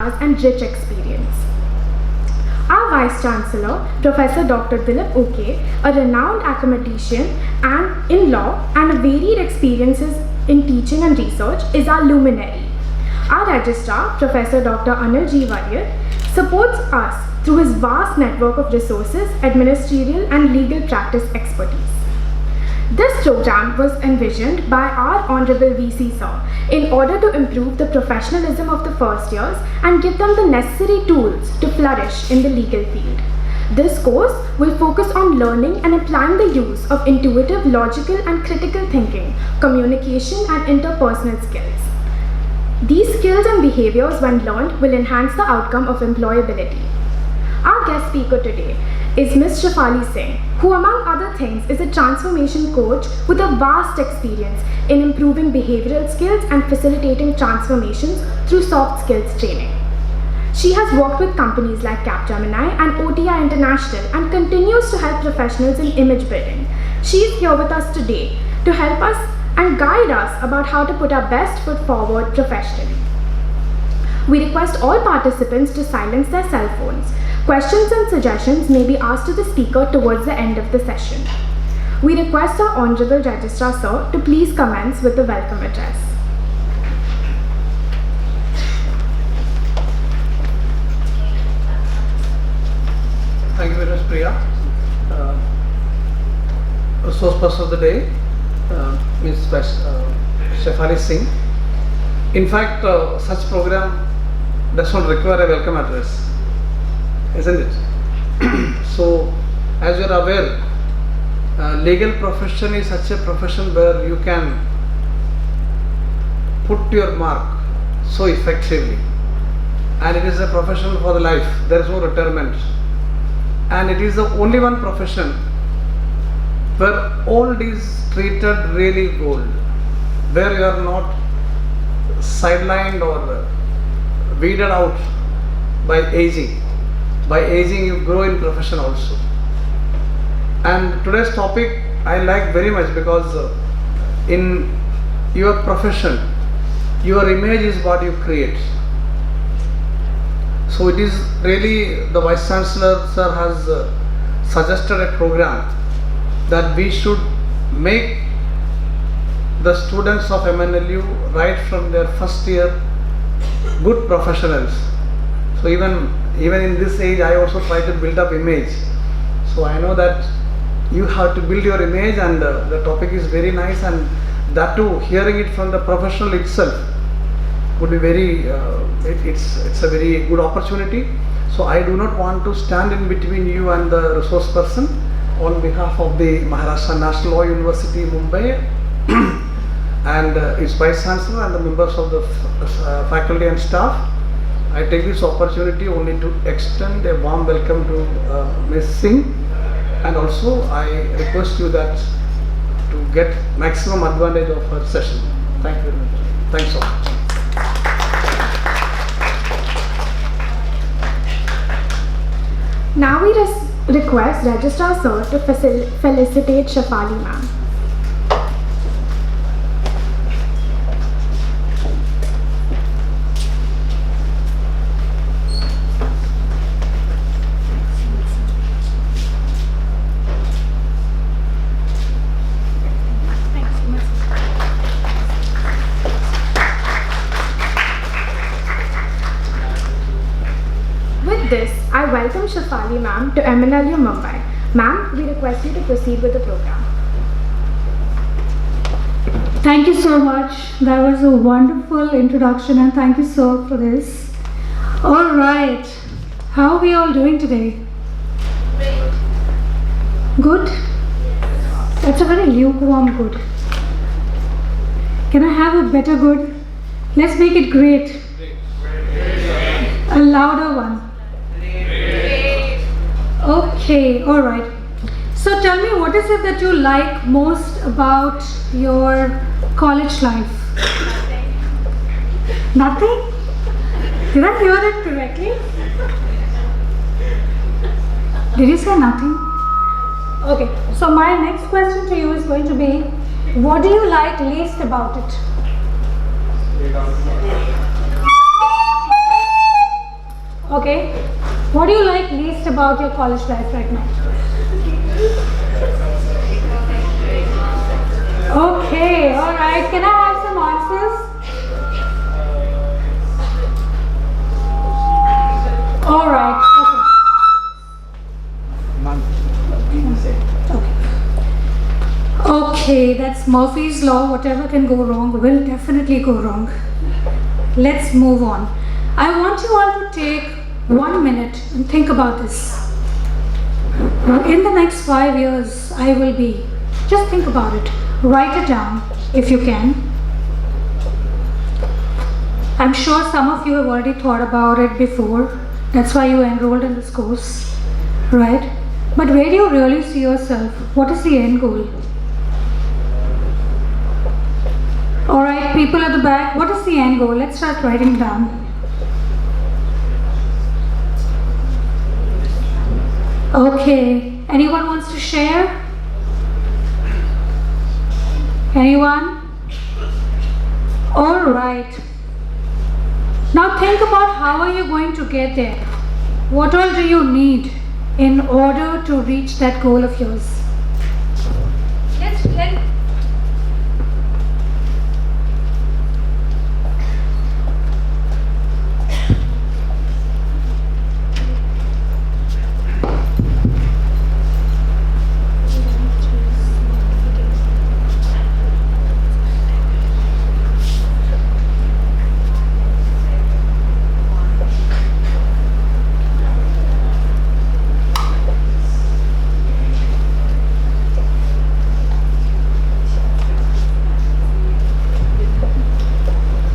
ideas and rich experience. Our Vice Chancellor, Professor Dr. Dilip Oke, a renowned academician and in law and a varied experiences in teaching and research, is our luminary. Our Registrar, Professor Dr. Anil G. Warrior, supports us through his vast network of resources, administrative and legal practice expertise. This program was envisioned by our Honorable VC Sir in order to improve the professionalism of the first years and give them the necessary tools to flourish in the legal field. This course will focus on learning and applying the use of intuitive, logical and critical thinking, communication and interpersonal skills. These skills and behaviors, when learned, will enhance the outcome of employability. Our guest speaker today is Ms. Shefali Singh, who among other things is a transformation coach with a vast experience in improving behavioral skills and facilitating transformations through soft skills training. She has worked with companies like Capgemini and OTI International and continues to help professionals in image building. She is here with us today to help us and guide us about how to put our best foot forward professionally. We request all participants to silence their cell phones. Questions and suggestions may be asked to the speaker towards the end of the session. We request our Honorable Registrar Sir to please commence with the welcome address. Thank you very much, Priya. Resource person of the day, Ms. Shefali Singh. In fact, such program does not require a welcome address, isn't it? So, as you are aware, legal profession is such a profession where you can put your mark so effectively, and it is a profession for the life. There is no retirement, and it is the only one profession where old is treated really gold, where you are not sidelined or weeded out by aging. By aging, you grow in profession also. And today's topic I like very much because in your profession, your image is what you create. So it is really, the Vice Chancellor Sir has suggested a program that we should make the students of MNLU right from their first year good professionals. So even in this age, I also try to build up image. So I know that you have to build your image, and the topic is very nice, and that too, hearing it from the professional itself would be very, it's a very good opportunity. So I do not want to stand in between you and the resource person. On behalf of the Maharashtra National Law University, Mumbai, and its Vice Chancellor and the members of the faculty and staff, I take this opportunity only to extend a warm welcome to Ms. Singh, and also I request you that to get maximum advantage of her session. Thank you very much. Thanks so much. Now we request Registrar Sir to felicitate Shefali Ma'am. With this, I welcome Shefali Ma'am to MNLU Mumbai. Ma'am, we request you to proceed with the program. Thank you so much. That was a wonderful introduction, and thank you so for this. All right. How are we all doing today? Great. Good? That's a very lukewarm good. Can I have a better good? Let's make it great. A louder one. Okay, all right. So tell me, what is it that you like most about your college life? Nothing? Did I hear it correctly? Did you say nothing? Okay, so my next question to you is going to be, what do you like least about it? Okay? What do you like least about your college life right now? Okay, alright. Can I have some answers? Alright, okay. Okay, that's Murphy's Law. Whatever can go wrong will definitely go wrong. Let's move on. I want you all to take 1 minute and think about this. In the next 5 years, I will be. Just think about it. Write it down if you can. I'm sure some of you have already thought about it before. That's why you enrolled in this course, right? But where do you really see yourself? What is the end goal? Alright, people at the back, what is the end goal? Let's start writing down. Okay, anyone wants to share? Anyone? Alright. Now think about how are you going to get there? What all do you need in order to reach that goal of yours?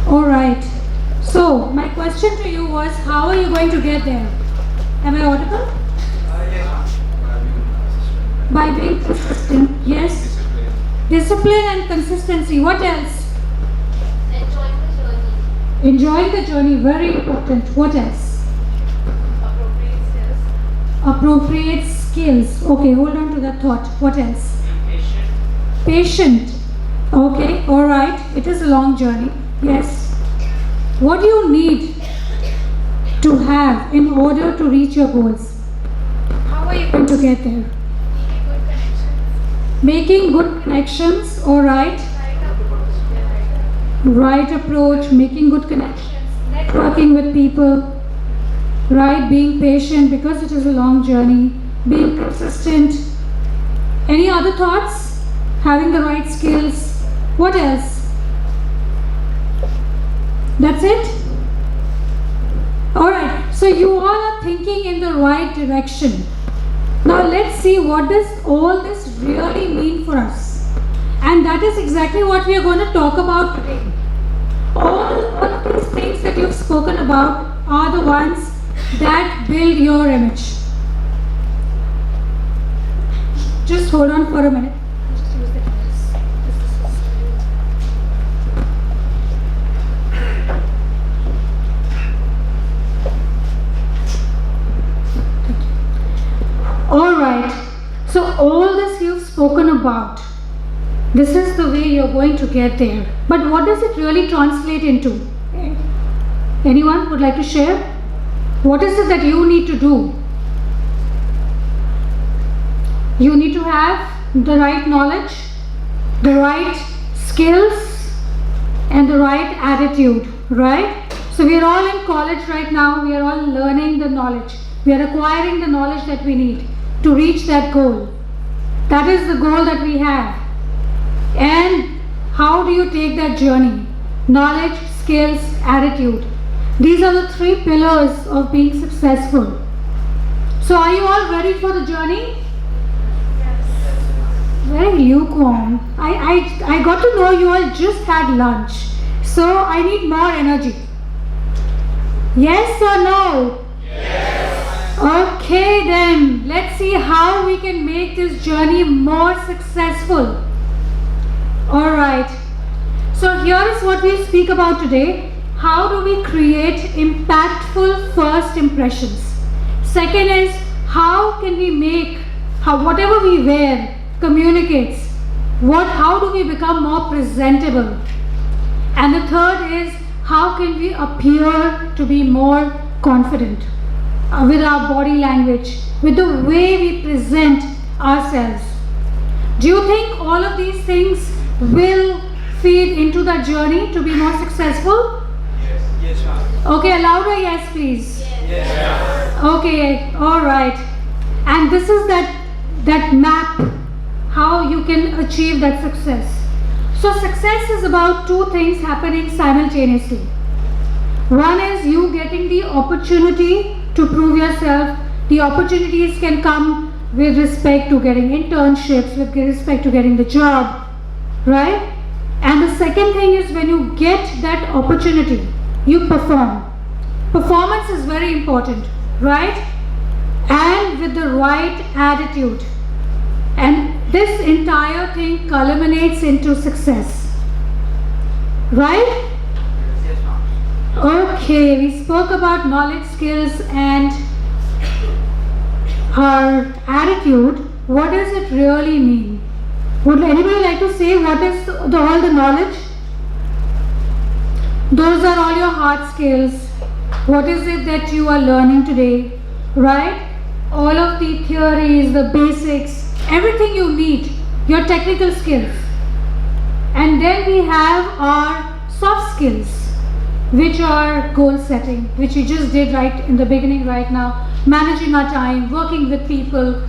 Alright, so my question to you was, how are you going to get there? Am I audible? By being consistent, yes. Discipline and consistency, what else? Enjoying the journey. Enjoying the journey, very important. What else? Appropriate skills. Appropriate skills. Okay, hold on to that thought. What else? Patient. Patient. Okay, alright. It is a long journey. Yes. What do you need to have in order to reach your goals? How are you going to get there? Making good connections. Making good connections, alright. Right approach. Right approach, making good connections, networking with people, right? Being patient because it is a long journey, being consistent. Any other thoughts? Having the right skills. What else? That's it? Alright, so you all are thinking in the right direction. Now let's see what does all this really mean for us. And that is exactly what we are going to talk about today. All of these things that you've spoken about are the ones that build your image. Just hold on for a minute. Just use the device. Alright, so all this you've spoken about, this is the way you're going to get there. But what does it really translate into? Anyone would like to share? What is it that you need to do? You need to have the right knowledge, the right skills, and the right attitude, right? So we are all in college right now, we are all learning the knowledge. We are acquiring the knowledge that we need to reach that goal. That is the goal that we have. And how do you take that journey? Knowledge, skills, attitude. These are the 3 pillars of being successful. So are you all ready for the journey? Very lukewarm. I got to know you all just had lunch. So I need more energy. Yes or no? Yes. Okay then, let's see how we can make this journey more successful. Alright, so here is what we'll speak about today. How do we create impactful first impressions? Second is, how can we make, whatever we wear communicates. How do we become more presentable? And the third is, how can we appear to be more confident? with our body language, with the way we present ourselves. Do you think all of these things will feed into that journey to be more successful? Yes, ma'am. Okay, a louder yes, please. Yes. Okay, all right. And this is that map, how you can achieve that success. So success is about two things happening simultaneously. One is you getting the opportunity to prove yourself. The opportunities can come with respect to getting internships, with respect to getting the job, right? And the second thing is when you get that opportunity, you perform. Performance is very important, right? And with the right attitude. And this entire thing culminates into success, right? Yes, ma'am. Okay, we spoke about knowledge, skills, and our attitude. What does it really mean? Would anybody like to say what is all the knowledge? Those are all your hard skills. What is it that you are learning today, right? All of the theories, the basics, everything you need, your technical skills. And then we have our soft skills, which are goal setting, which we just did right in the beginning right now, managing our time, working with people,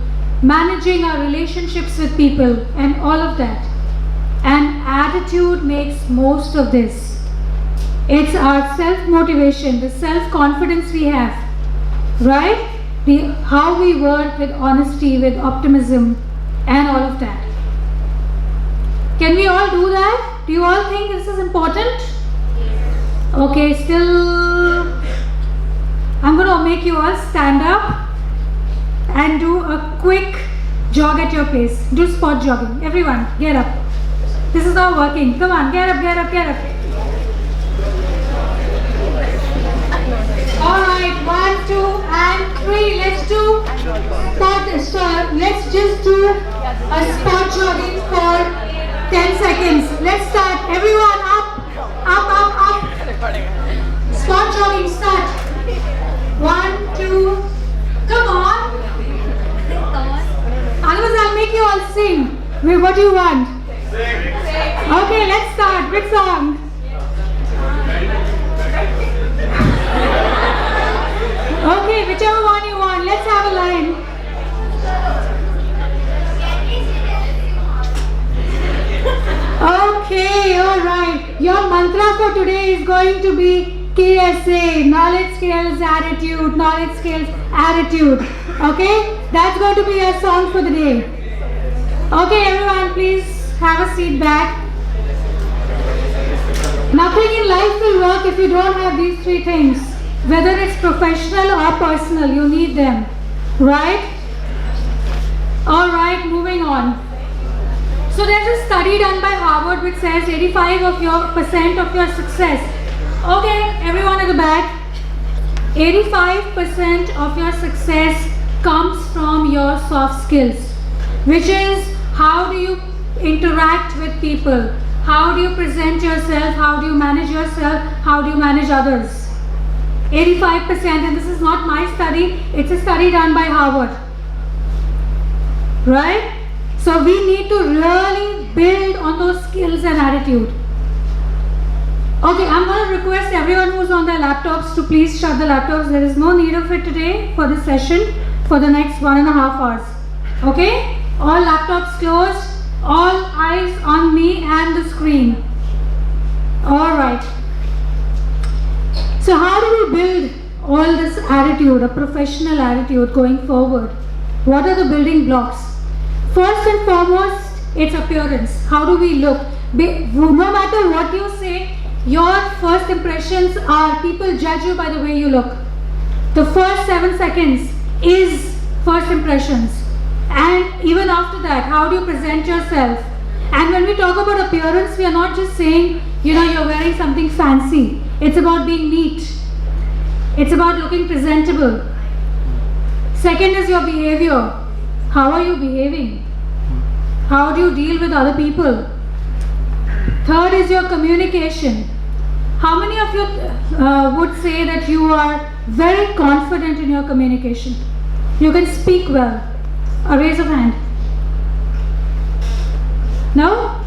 managing our relationships with people, and all of that. And attitude makes most of this. It's our self-motivation, the self-confidence we have, right? How we work with honesty, with optimism, and all of that. Can we all do that? Do you all think this is important? Okay, still, I'm going to make you all stand up and do a quick jog at your pace. Do spot jogging. Everyone, get up. This is not working. Come on, get up, get up, get up. Alright, 1, 2, and 3. Let's do let's just do a spot jogging for 10 seconds. Let's start. Everyone up, up, up, up. Spot jogging, start. 1, 2, come on. Otherwise I'll make you all sing. Wait, what do you want? Okay, let's start. Which song? Okay, whichever one you want. Let's have a line. Okay, alright. Your mantra for today is going to be KSA, knowledge, skills, attitude, knowledge, skills, attitude. Okay? That's going to be your song for the day. Okay, everyone, please have a seat back. Nothing in life will work if you don't have these three things. Whether it's professional or personal, you need them. Right? Alright, moving on. So there's a study done by Harvard which says 85% of your success. Okay, everyone at the back. 85% of your success comes from your soft skills, which is how do you interact with people, how do you present yourself, how do you manage yourself, how do you manage others. 85%, and this is not my study, it's a study done by Harvard. Right? So we need to really build on those skills and attitude. Okay, I'm going to request everyone who's on their laptops to please shut the laptops. There is no need of it today for this session for the next 1.5 hours. Okay? All laptops closed, all eyes on me and the screen. Alright. So how do we build all this attitude, a professional attitude going forward? What are the building blocks? First and foremost, it's appearance. How do we look? No matter what you say, your first impressions are people judge you by the way you look. The first 7 seconds is first impressions. And even after that, how do you present yourself? And when we talk about appearance, we are not just saying, you're wearing something fancy. It's about being neat. It's about looking presentable. Second is your behavior. How are you behaving? How do you deal with other people? Third is your communication. How many of you would say that you are very confident in your communication. You can speak well. A raise of hand. No?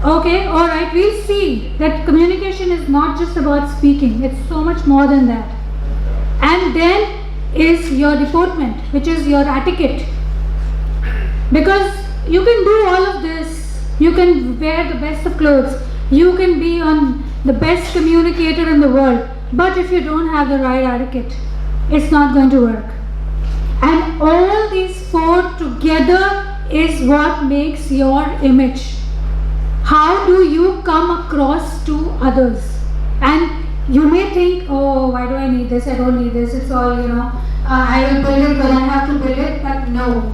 Okay, alright, we'll see that communication is not just about speaking, it's so much more than that. And then is your deportment, which is your etiquette. Because you can do all of this, you can wear the best of clothes, you can be on the best communicator in the world, but if you don't have the right etiquette, it's not going to work. And all these four together is what makes your image. How do you come across to others? And you may think, oh, why do I need this? I don't need this. It's all, I will build it when I have to build it. But no,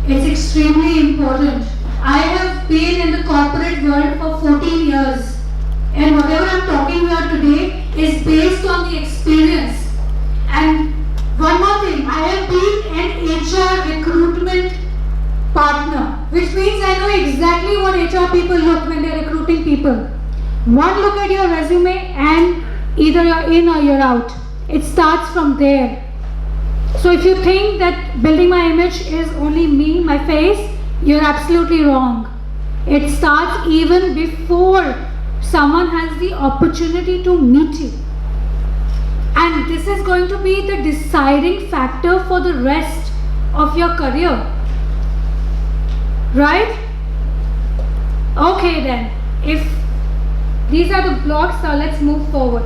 it's extremely important. I have been in the corporate world for 14 years. And whatever I'm talking about today is based on the experience. And one more thing, I have been an HR recruitment partner, which means I know exactly what HR people look when they're recruiting people. One look at your resume and either you're in or you're out. It starts from there. So if you think that building my image is only me, my face, you're absolutely wrong. It starts even before someone has the opportunity to meet you. And this is going to be the deciding factor for the rest of your career. Right? Okay then, if these are the blocks, let's move forward.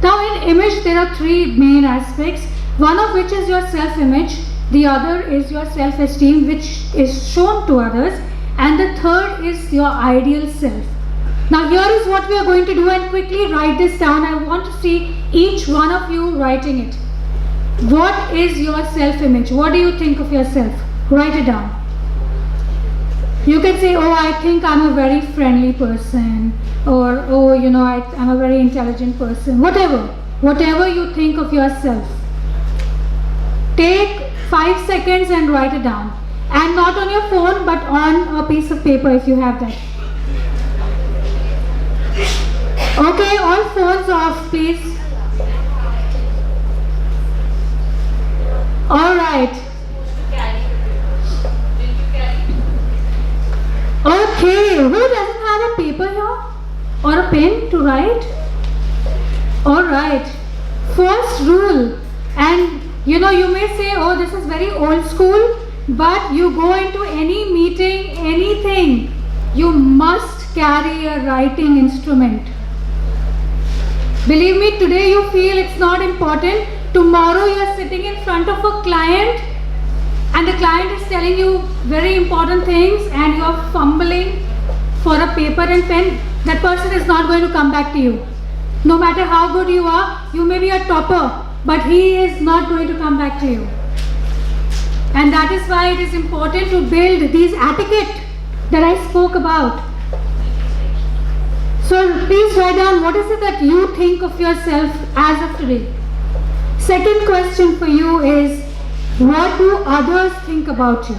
Now in image there are three main aspects, one of which is your self-image, the other is your self-esteem which is shown to others, and the third is your ideal self. Now here is what we are going to do, and quickly write this down. I want to see each one of you writing it. What is your self-image? What do you think of yourself? Write it down. You can say, oh, I think I'm a very friendly person, or oh, I'm a very intelligent person. Whatever you think of yourself. Take 5 seconds and write it down. And not on your phone, but on a piece of paper if you have that. Okay, all phones off, please. Alright. Okay, who doesn't have a paper here? Or a pen to write? Alright. First rule, and you may say, oh, this is very old school, but you go into any meeting, anything, you must carry a writing instrument. Believe me, today you feel it's not important. Tomorrow you are sitting in front of a client and the client is telling you very important things and you are fumbling for a paper and pen. That person is not going to come back to you. No matter how good you are, you may be a topper, but he is not going to come back to you. And that is why it is important to build these etiquette that I spoke about. So please write down what is it that you think of yourself as of today. Second question for you is, what do others think about you?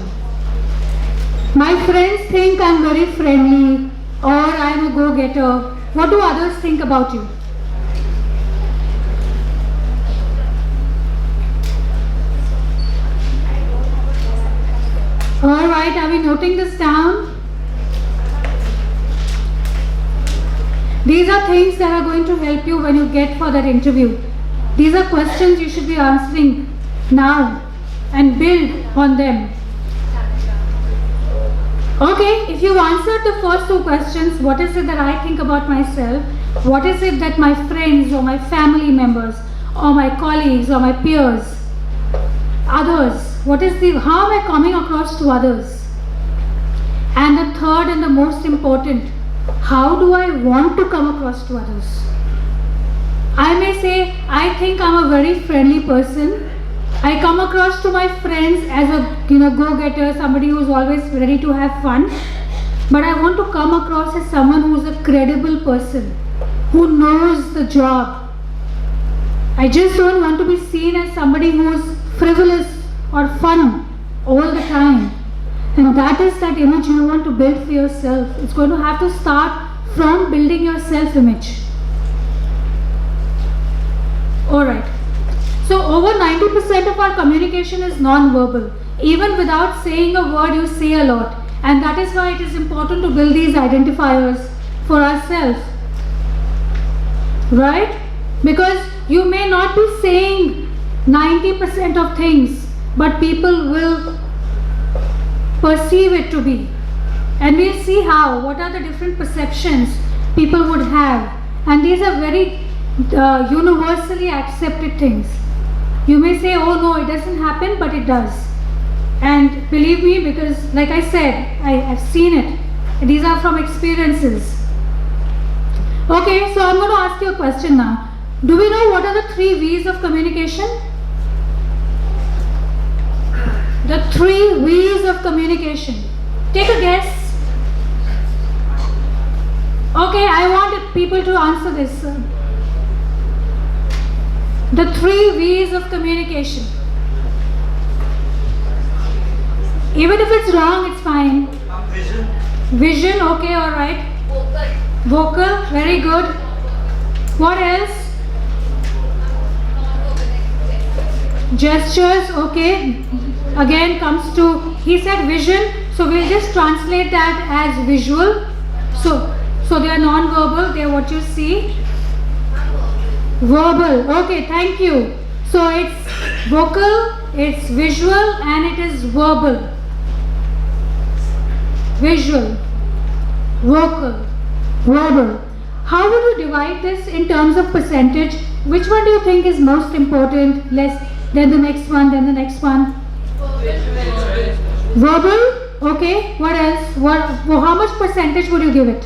My friends think I'm very friendly or I'm a go-getter. What do others think about you? Alright, are we noting this down? These are things that are going to help you when you get for that interview. These are questions you should be answering now and build on them. Okay, if you answered the first two questions, what is it that I think about myself? What is it that my friends or my family members or my colleagues or my peers, others, how am I coming across to others? And the third and the most important, how do I want to come across to others? I may say, I think I'm a very friendly person. I come across to my friends as a go-getter, somebody who's always ready to have fun. But I want to come across as someone who's a credible person, who knows the job. I just don't want to be seen as somebody who's frivolous or fun all the time. And that is that image you want to build for yourself. It's going to have to start from building your self-image. Alright. So over 90% of our communication is non-verbal. Even without saying a word, you say a lot. And that is why it is important to build these identifiers for ourselves. Right? Because you may not be saying 90% of things, but people will perceive it to be. And we'll see how, what are the different perceptions people would have. And these are very universally accepted things. You may say, oh no, it doesn't happen, but it does. And believe me, because like I said, I've seen it. These are from experiences. Okay, so I'm going to ask you a question now. Do we know what are the 3 V's of communication? The 3 V's of communication. Take a guess. Okay, I want people to answer this. The 3 V's of communication. Even if it's wrong, it's fine. Vision. Vision, okay, alright. Vocal, very good. What else? Gestures, okay. Again comes to, he said vision, so we'll just translate that as visual. So they are non-verbal, they are what you see. Verbal, okay, thank you. So it's vocal, it's visual, and it is verbal. Visual, vocal, verbal. How would you divide this in terms of percentage? Which one do you think is most important? Less, then the next one, then the next one. Verbal, okay. What else? How much percentage would you give it?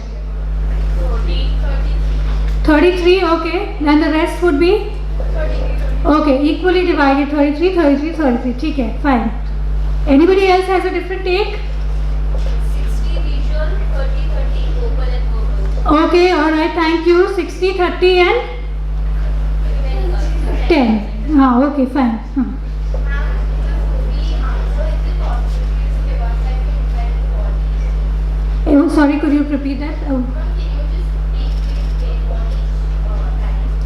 33, okay. And the rest would be? Okay, equally divided. 33, 33, 33. Okay, fine. Anybody else has a different take? 60 visual, 30, 30 vocal and verbal. Okay, alright, thank you. 60, 30 and 10. Ah, okay, fine. Sorry, could you repeat that?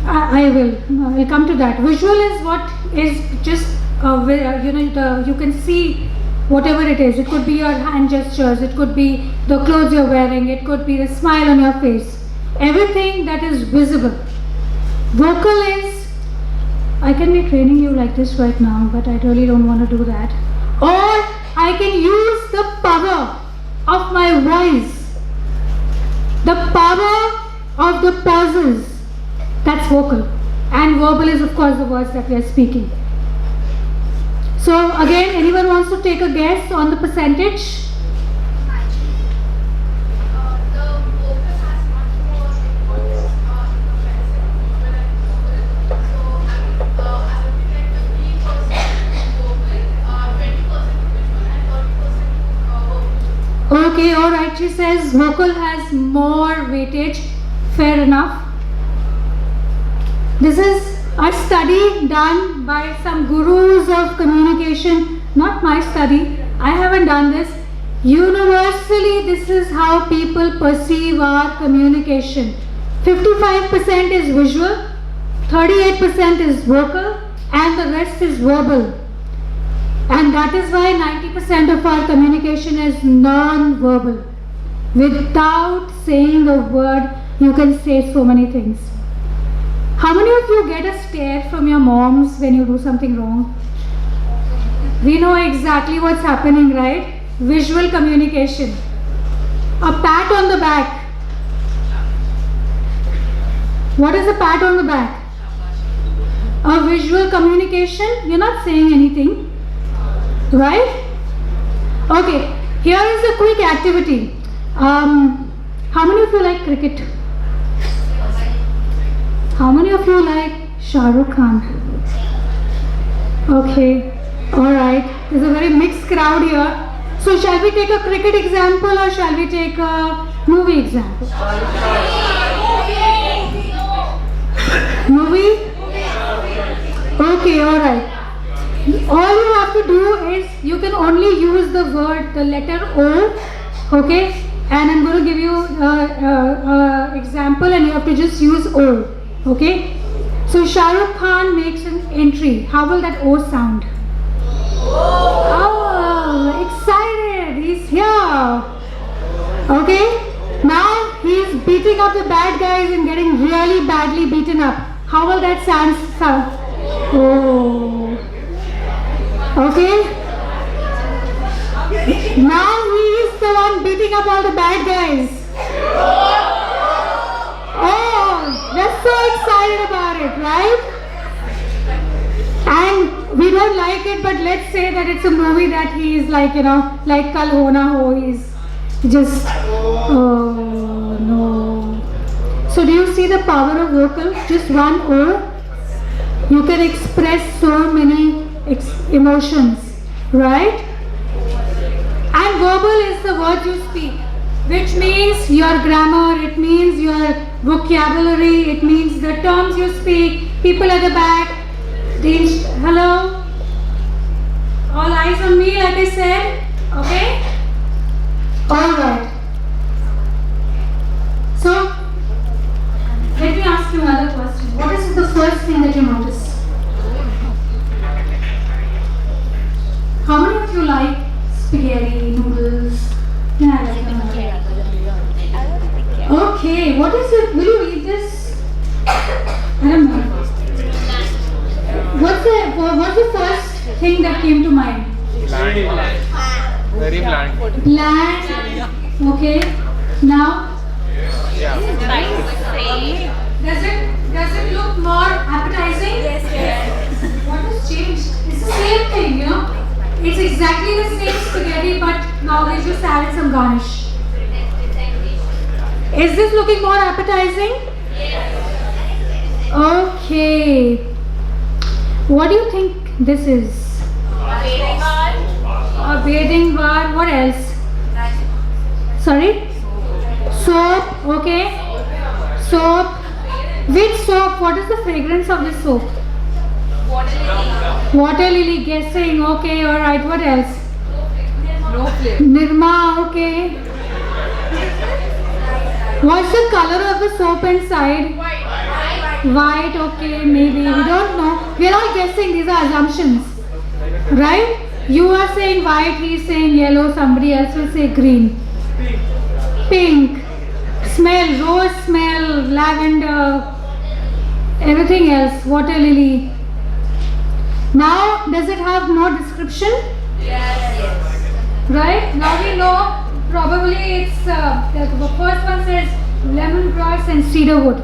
I will. I'll come to that. Visual is what is just, you can see whatever it is. It could be your hand gestures, it could be the clothes you're wearing, it could be the smile on your face. Everything that is visible. Vocal is, I can be training you like this right now, but I really don't want to do that. Or I can use the power of my voice, the power of the pauses. That's vocal. And verbal is of course the words that we are speaking. So again, anyone wants to take a guess on the percentage? Okay, alright, she says vocal has more weightage. Fair enough. This is a study done by some gurus of communication, not my study. I haven't done this. Universally, this is how people perceive our communication. 55% is visual, 38% is vocal, and the rest is verbal. And that is why 90% of our communication is non-verbal. Without saying a word, you can say so many things. How many of you get a stare from your moms when you do something wrong? We know exactly what's happening, right? Visual communication. A pat on the back. What is a pat on the back? A visual communication. You're not saying anything. Right? Okay, here is a quick activity. How many of you like cricket? How many of you like Shah Rukh Khan? Okay, alright. There's a very mixed crowd here. So shall we take a cricket example or shall we take a movie example? Movie? Okay, alright. All you have to do is, you can only use the word, the letter O, okay? And I'm going to give you an example and you have to just use O, okay? So Shah Rukh Khan makes an entry. How will that O sound? Oh, excited! He's here. Okay. Now he's beating up the bad guys and getting really badly beaten up. How will that sound? Oh. Okay. Now he is the one beating up all the bad guys. Oh, they're so excited about it, right? And we don't like it, but let's say that it's a movie that he is like, like Kal Ho Na Ho, he's just, oh no. So do you see the power of vocal? Just one O. You can express so many emotions, right? And verbal is the word you speak, which means your grammar, it means your vocabulary, it means the terms you speak. People at the back, hello? All eyes on me, like I said, okay? Alright. So, let me ask you another question. What is the first thing that you notice? How many of you like spaghetti, noodles? Yeah, I like them. Okay, what is it? Will you eat this? I don't know. What's the first thing that came to mind? Bland. Very bland. Bland. Okay. Now? Yeah. Does it look more appetizing? Yes. What has changed? It's the same thing, It's exactly the same spaghetti, but now they just added some garnish. Is this looking more appetizing? Yes. Okay. What do you think this is? A bathing bar. What else? Sorry? Soap. Okay. Soap. Which soap? What is the fragrance of this soap? Water lily. Guessing. Okay. Alright. What else? Nirma. Okay. What's the color of the soap inside? White. Okay. Maybe. We don't know. We are all guessing. These are assumptions. Right? You are saying white. He is saying yellow. Somebody else will say green. Pink. Smell. Rose smell. Lavender. Everything else. Water lily. Now, does it have no description? Yes. Right? Now we know probably it's the first one says lemongrass and cedarwood.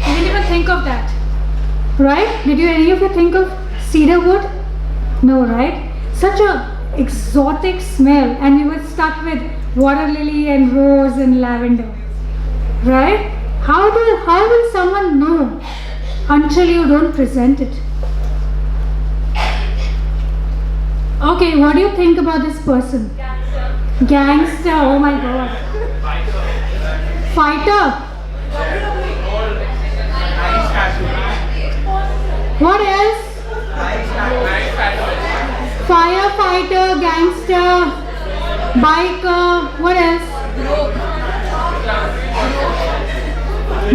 I didn't even think of that. Right? Did any of you think of cedarwood? No, right? Such a exotic smell, and you were stuck with water lily and rose and lavender. Right? How will someone know until you don't present it? Okay, what do you think about this person? Gangster, oh my god. Fighter. What else? Firefighter, gangster, biker, what else?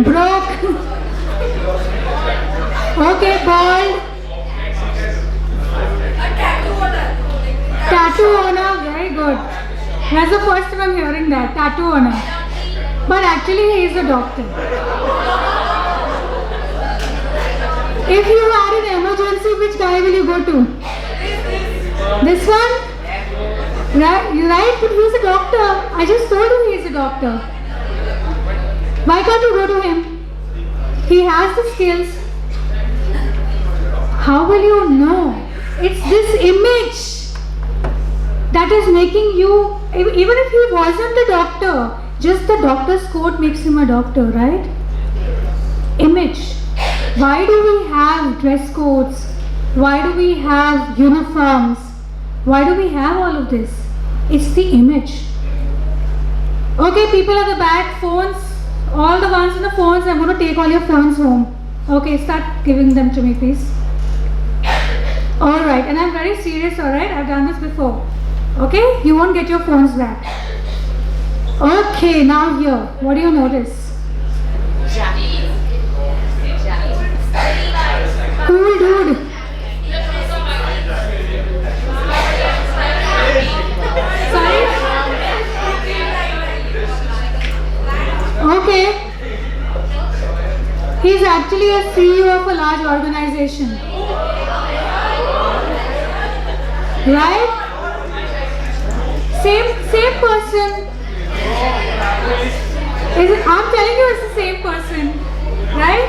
Broke. Okay, bald. Tattoo owner, very good. That's the first time I'm hearing that, tattoo owner. But actually he is a doctor. If you had an emergency, which guy will you go to? This one? Right? But he's a doctor. I just told you he's a doctor. Why can't you go to him? He has the skills. How will you know? It's this image that is making you, even if he wasn't a doctor, just the doctor's coat makes him a doctor, right? Image. Why do we have dress codes? Why do we have uniforms? Why do we have all of this? It's the image. Okay, people at the back, phones, all the ones in the phones, I'm going to take all your phones home. Okay, start giving them to me, please. Alright, and I'm very serious, alright? I've done this before. Okay, you won't get your phones back. Okay, now here, what do you notice? a CEO of a large organization. Right? Same person. I'm telling you, it's the same person. Right?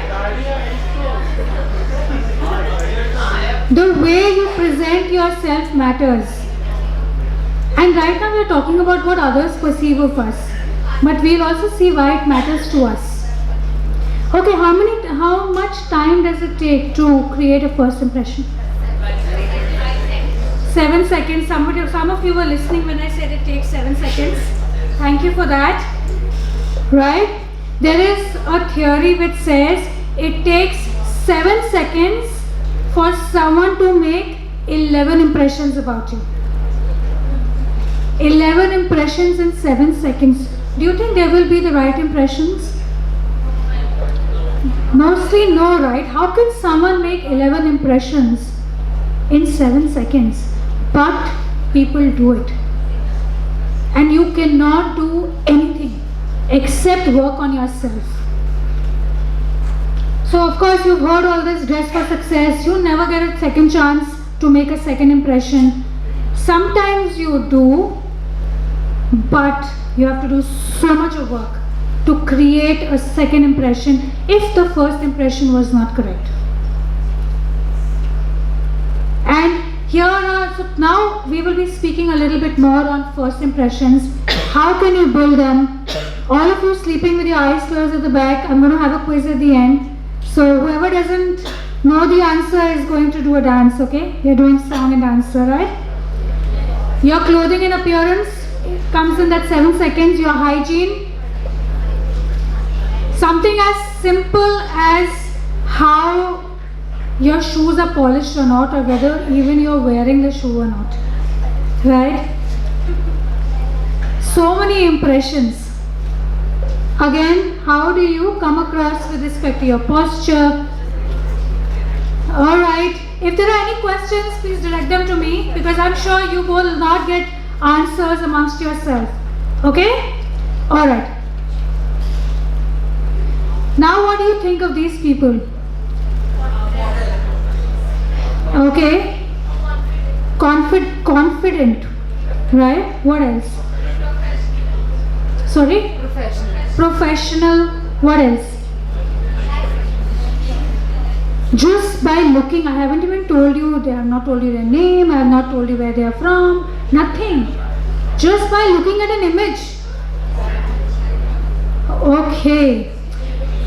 The way you present yourself matters. And right now we are talking about what others perceive of us. But we'll also see why it matters to us. Okay, how much time does it take to create a first impression? 7 seconds. Some of you were listening when I said it takes 7 seconds. Thank you for that. Right? There is a theory which says it takes 7 seconds for someone to make 11 impressions about you. 11 impressions in 7 seconds. Do you think there will be the right impressions? Mostly no, right? How can someone make 11 impressions in 7 seconds? But people do it. And you cannot do anything except work on yourself. So of course you've heard all this, dress for success. You never get a second chance to make a second impression. Sometimes you do, but you have to do so much of work to create a second impression if the first impression was not correct. And so now we will be speaking a little bit more on first impressions. How can you build them? All of you sleeping with your eyes closed at the back, I'm going to have a quiz at the end. So whoever doesn't know the answer is going to do a dance, okay? You're doing song and answer, right? Your clothing and appearance comes in that 7 seconds. Your hygiene. Something as simple as how your shoes are polished or not, or whether even you're wearing the shoe or not. Right? So many impressions. Again, how do you come across with respect to your posture? Alright, if there are any questions, please direct them to me, because I'm sure you will not get answers amongst yourself. Okay? Alright. Now what do you think of these people? Okay. Confident. Right? What else? Sorry? Professional. What else? Just by looking, I haven't even told you, they have not told you their name, I have not told you where they are from, nothing. Just by looking at an image. Okay.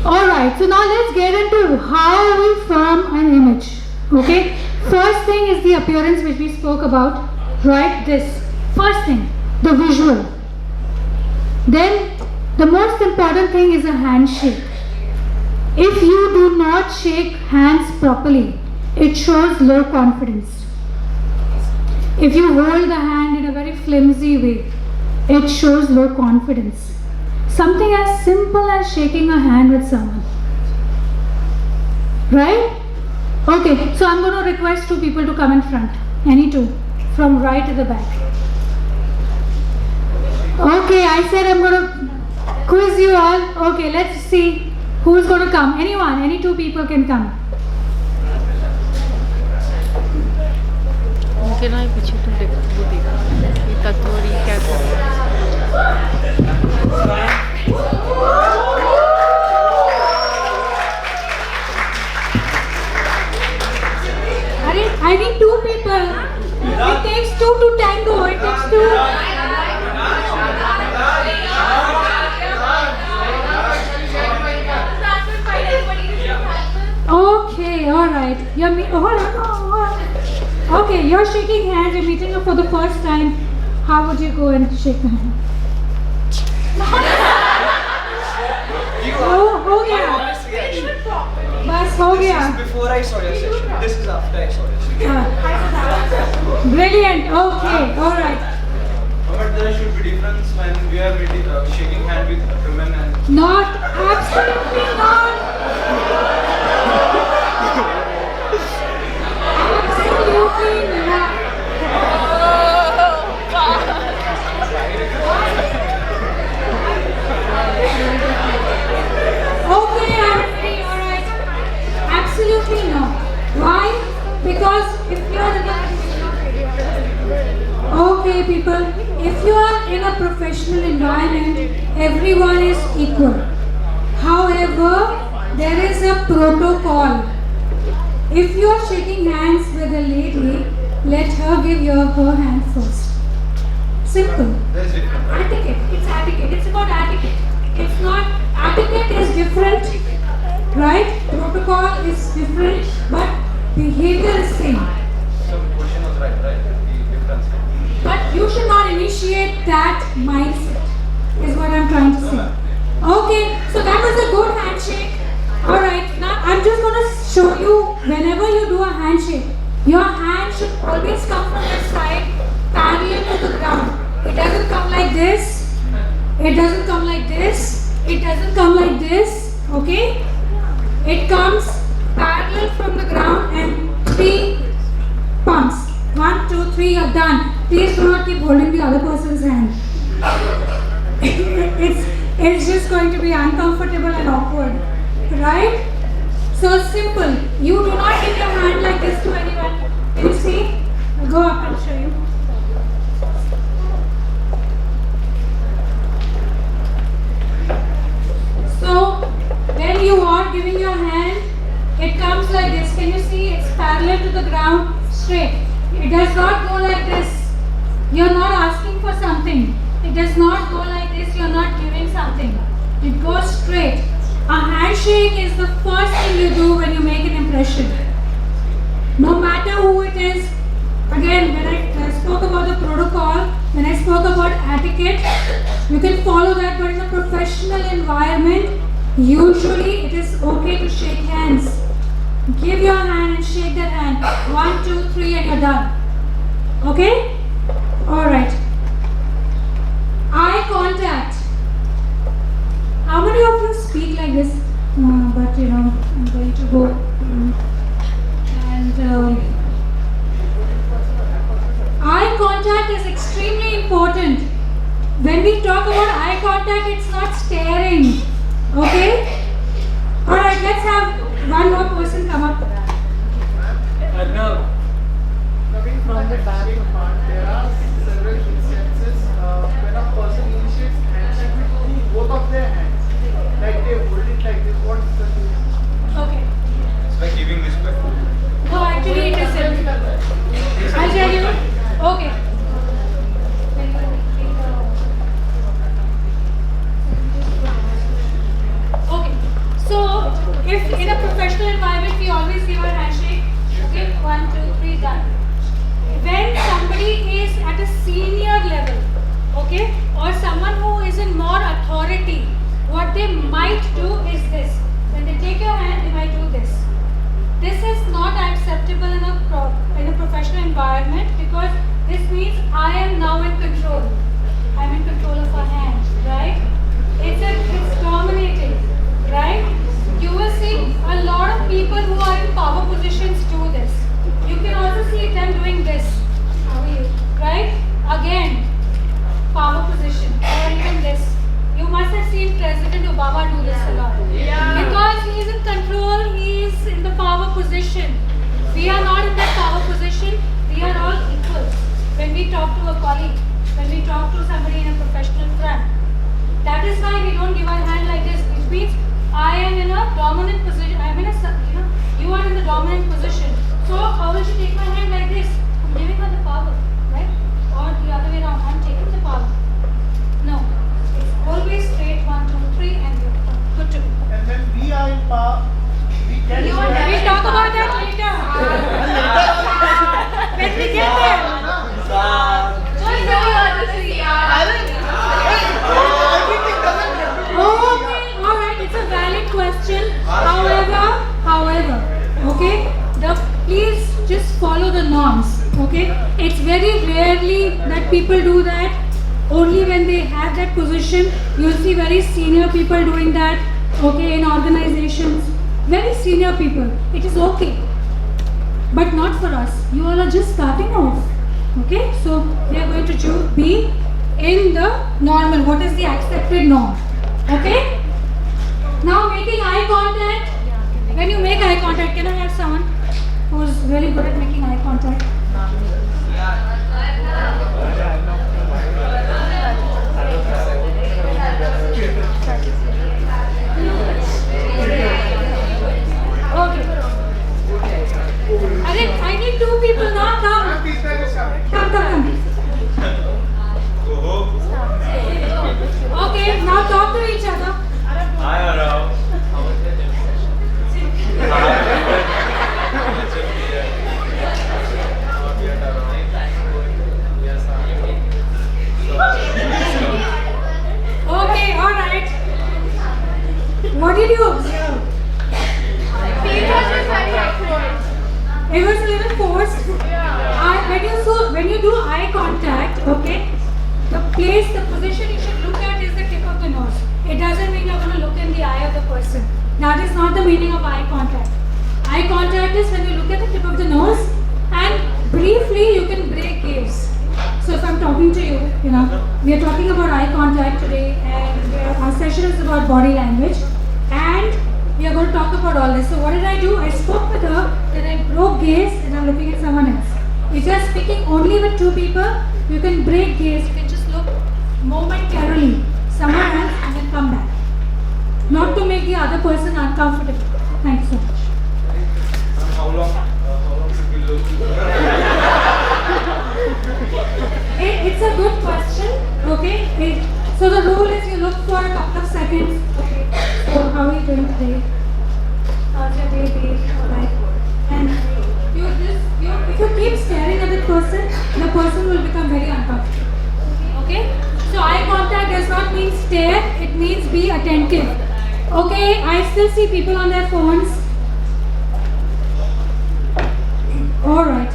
Alright, so now let's get into how we form an image. Okay. First thing is the appearance which we spoke about. Right? This. First thing, the visual. Then the most important thing is a handshake. If you do not shake hands properly, it shows low confidence. If you hold the hand in a very flimsy way, it shows low confidence. Something as simple as shaking a hand with someone. Right? Okay, so I'm going to request 2 people to come in front. Any 2. From right to the back. Okay, I said I'm going to quiz you all. Okay, let's see. Who's going to come? Anyone? Any 2 people can come. Can I picture to I need 2 people. It takes 2 to tango. It takes 2. Okay, alright. Okay, you're shaking hands, you're meeting up for the first time. How would you go and shake the hand? हो गया बस हो गया Before I saw your session. This is after I saw your session. Brilliant. Okay, alright. But there should be difference when we are shaking hand with women and Not, absolutely not. Absolutely not. Okay, alright. environment, everyone is equal. However, there is a protocol. If you are shaking hands with a lady, let her give her hand first. Simple. There's different. Etiquette. It's etiquette. It's about etiquette. It's not. Etiquette is different, right? Protocol is different, but behavior is same. Some question was right? The difference. But you should not initiate that mindset, is what I'm trying to say. Okay, so that was a good handshake. Alright, now I'm just going to show you, whenever you do a handshake, your hand should always come from the side, parallel to the ground. It doesn't come like this. It doesn't come like this. It doesn't come like this. Okay? It comes parallel from the ground and 3 pumps. 1, 2, 3, you're done. Please do not keep holding the other person's hand. It's just going to be uncomfortable and awkward. Right? So simple. You do not give your hand like this to anyone. Can you see? I'll go up and show you. So when you are giving your hand, it comes like this. Can you see? It's parallel to the ground, straight. It does not go like this. You're not asking for something. It does not go like this. You're not giving something. It goes straight. A handshake is the first thing you do when you make an impression. No matter who it is. Again, when I spoke about the protocol, when I spoke about etiquette, you can follow that, but in a professional environment, usually it is okay to shake hands. Give your hand and shake that hand. 1, 2, 3 and you're done. Okay? Alright. Eye contact. How many of you speak like this? But you know, I'm going to go. Eye contact is extremely important. When we talk about eye contact, it's not staring. Okay? Alright, let's have one more person come up. From the back part, there are several instances when a person initiates handshake with both of their hands. Like they hold it like this. What's the difference? Okay. It's like giving respect. No, actually it is simple. I'll tell you. Okay. Okay. So, if in a professional environment we always give a handshake, okay, 1, 2, 3, done. When somebody is at a senior level, okay, or someone who is in more authority, what they might do is this. When they take your hand, they might do this. This is not acceptable in a professional environment because this means I am now in control. I'm in control of her hand, right? It's dominating, right? You will see a lot of people who are in power positions do this. You can also see them doing this. How are you? Right? Again, power position or even this. You must have seen President Obama do this a lot. Yeah. Because he is in control, he is in the power position. We are not in that power position, we are all equal. When we talk to a colleague, when we talk to somebody in a professional front, that is why we don't give our hand like this. It means I am in a dominant position. I am in a, you are in the dominant position. So how will she take my hand like this? I'm giving her the power, right? Or the other way around, I'm taking the power. No. Always straight 1, 2, 3 and you're good to go. And when we are in power, we can. We'll talk about that later. When we get there. Okay, alright, it's a valid question. However, okay, please just follow the norms. Okay, it's very rarely that people do that. Only when they have that position, you'll see very senior people doing that, okay, in organizations. Very senior people. It is okay. But not for us. You all are just starting off. Okay, so we are going to be in the normal. What is the accepted norm? Okay? Now making eye contact. When you make eye contact, can I have someone who is really good at making eye contact? little forced. When you do eye contact, okay, the position you should look at is the tip of the nose. It doesn't mean you're going to look in the eye of the person. That is not the meaning of eye contact. Eye contact is when you look at the tip of the nose and briefly you can break gaze. So if I'm talking to you, we are talking about eye contact today, and our session is about body language, and we are going to talk about all this. So what did I do? I spoke with her, then I broke gaze and I'm looking at someone else. If you are speaking only with two people, you can break gaze, you can just look momentarily somewhere else and then come back. Not to make the other person uncomfortable. Thanks so much. How long should we look? It's a good question. Okay. So the rule is you look for a couple of seconds. Okay. So how are you doing today? How's your day been? Alright. And if you keep staring at the person will become very uncomfortable. Okay. So eye contact does not mean stare. It means be attentive. Okay. I still see people on their phones. Alright.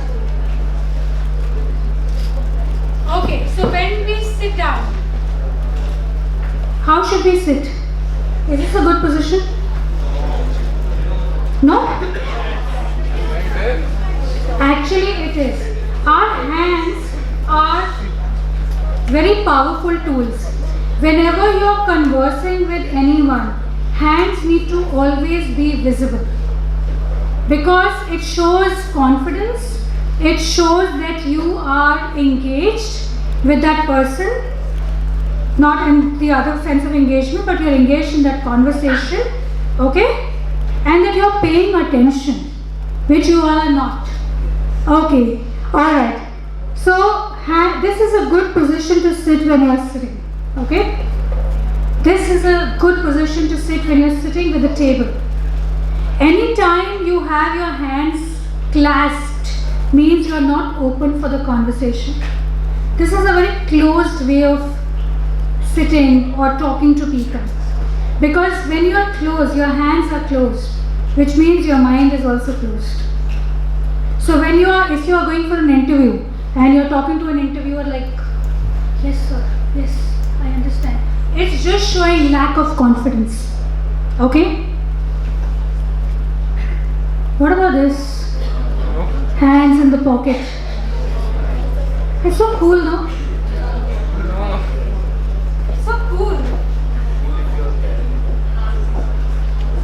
Okay, so when we sit down, how should we sit? Is this a good position? No? Actually it is. Our hands are very powerful tools. Whenever you are conversing with anyone, hands need to always be visible. Because it shows confidence, it shows that you are engaged with that person, not in the other sense of engagement, but you're engaged in that conversation, okay? And that you're paying attention, which you all are not. Okay, alright. So, this is a good position to sit when you're sitting, okay? This is a good position to sit when you're sitting with the table. Anytime you have your hands clasped means you are not open for the conversation. This is a very closed way of sitting or talking to people. Because when you are closed, your hands are closed, which means your mind is also closed. So if you are going for an interview and you're talking to an interviewer like, yes sir, yes, I understand. It's just showing lack of confidence. Okay? What about this? Hands in the pocket. It's so cool, no? So cool.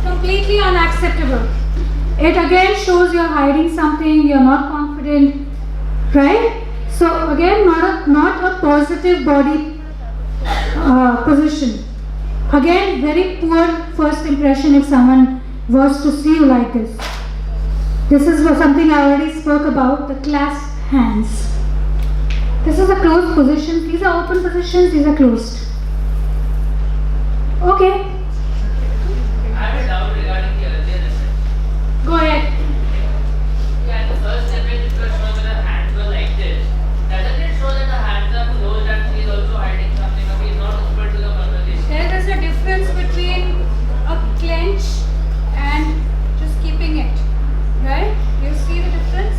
Completely unacceptable. It again shows you're hiding something, you're not confident, right? So again, not a positive body position. Again, very poor first impression if someone was to see you like this. This is something I already spoke about, the clasped hands. This is a closed position. These are open positions, these are closed. Okay. I have a doubt regarding the earlier lesson. Go ahead. Yeah, the first image it was showing that the hands were like this. Doesn't it show that the hands are closed and he is also hiding something or he is not open to the conversation? There is a difference between a clench and just keeping it. Right? You see the difference?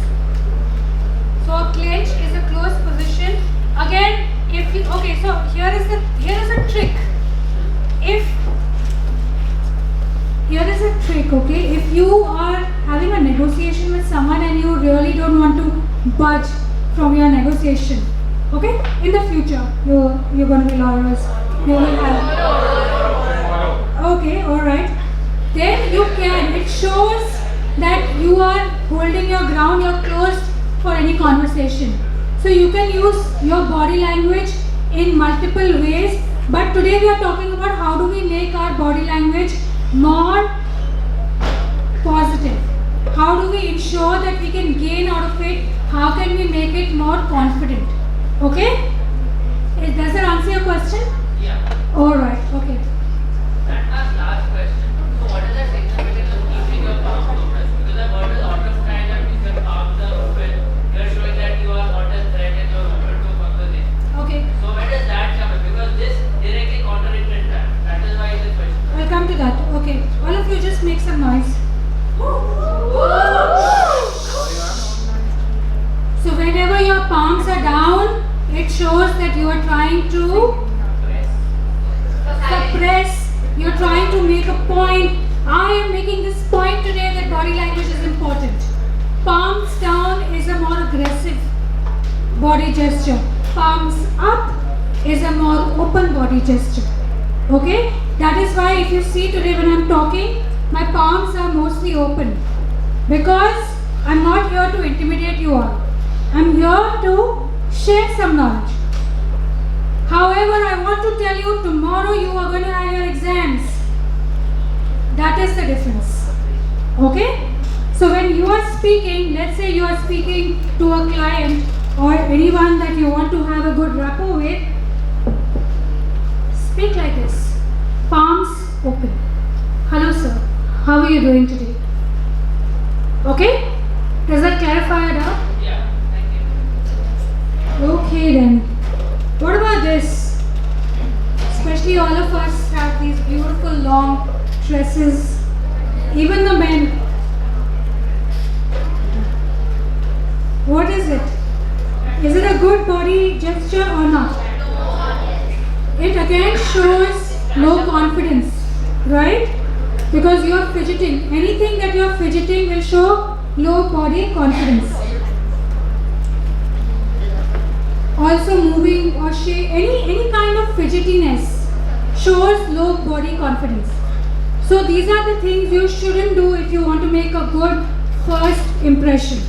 So a clench is a closed position. Again, so here is a trick. Here is a trick, okay? If you are having a negotiation with someone and you really don't want to budge from your negotiation, okay? In the future, you're going to be lawyers. You will have. Okay, alright. Then you can. It shows that you are holding your ground, you're closed for any conversation. So you can use your body language in multiple ways, but today we are talking about how do we make our body language more positive. How do we ensure that we can gain out of it? How can we make it more confident? Okay? Does that answer your question? Yeah. Alright, okay. And our last question. So what is the significance of keeping your palms open? Because the word is out of time that if your palms are open, you are showing that you are not a threat and you are open to conversation. Okay. So where does that come in? Because this directly contradicted that. That is why it's a question. I'll come to that. Okay. All of you just make some noise. So whenever your palms are down, it shows that you are trying to suppress, you're trying to make a point. I am making this point today that body language is important. Palms down is a more aggressive body gesture. Palms up is a more open body gesture. Okay? That is why if you see today when I'm talking, my palms are mostly open. Because I'm not here to intimidate you all. I'm here to share some knowledge. However, I want to tell you tomorrow you are going to have your exams. That is the difference. Okay? So when you are speaking, let's say you are speaking to a client or anyone that you want to have a good rapport with, speak like this. Palms open. Hello sir, how are you doing today? Okay? Does that clarify it out? Yeah, thank you. Okay then. What about this? Especially all of us have these beautiful long tresses. Even the men. What is it? Is it a good body gesture or not? It again shows low confidence, right? Because you are fidgeting. Anything that you are fidgeting will show low body confidence. Also moving or any kind of fidgetiness shows low body confidence. So these are the things you shouldn't do if you want to make a good first impression.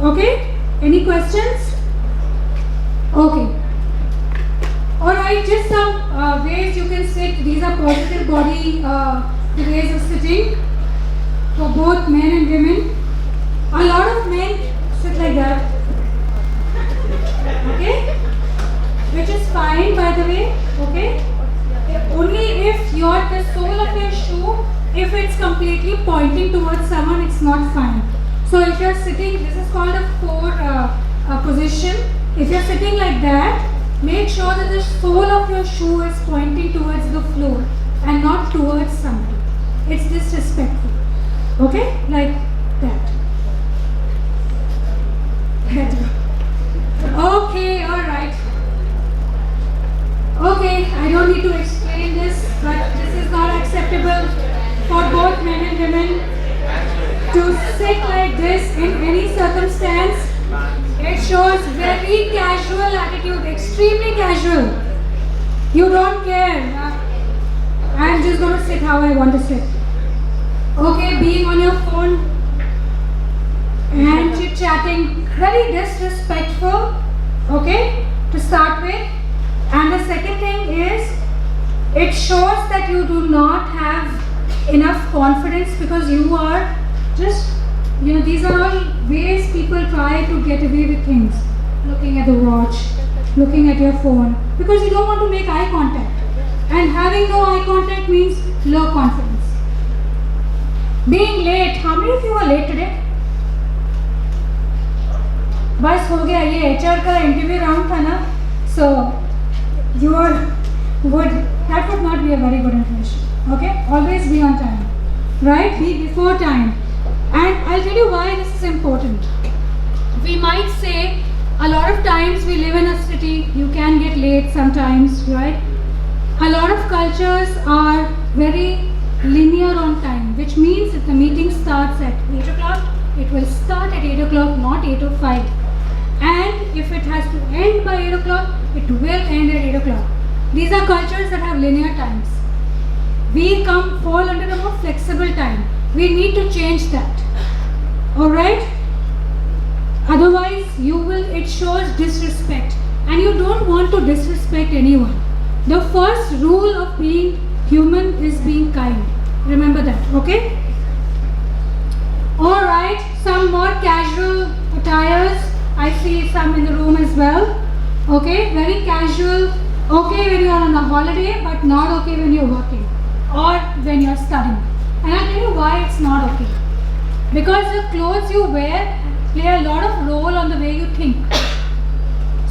Okay? Any questions? Okay. Alright, just some ways you can sit. These are positive body ways of sitting for both men and women. A lot of men sit like that. Okay? Which is fine, by the way. Okay? Only if the sole of your shoe, if it's completely pointing towards someone, it's not fine. So if you're sitting, this is called a four position. If you're sitting like that, make sure that the sole of your shoe is pointing towards the floor and not towards somebody. It's disrespectful. Okay? Like that. Better. Okay, alright. Okay, I don't need to explain this, but this is not acceptable for both men and women to sit like this in any circumstance. It shows very casual attitude, extremely casual. You don't care. I'm just going to sit how I want to sit. Okay, being on your phone and chit-chatting, very disrespectful, okay, to start with. And the second thing is, it shows that you do not have enough confidence because you are just, these are all ways people try to get away with things. Looking at the watch, looking at your phone, because you don't want to make eye contact. And having no eye contact means low confidence. Being late, how many of you were late today? बस हो गया ये HR का interview round था ना, so that would not be a very good impression. Okay, always be on time, right? Be before time. And I'll tell you why this is important. We might say a lot of times we live in a city, you can get late sometimes, right? A lot of cultures are very linear on time, which means if the meeting starts at 8 o'clock, it will start at 8 o'clock, not 8:05. And if it has to end by 8 o'clock, it will end at 8 o'clock. These are cultures that have linear times. We fall under a more flexible time. We need to change that. Alright? Otherwise, it shows disrespect. And you don't want to disrespect anyone. The first rule of being human is being kind. Remember that, okay? Alright, some more casual attires. I see some in the room as well. Okay, very casual. Okay when you are on a holiday, but not okay when you're working or when you're studying. And I'll tell you why it's not okay. Because the clothes you wear play a lot of role on the way you think.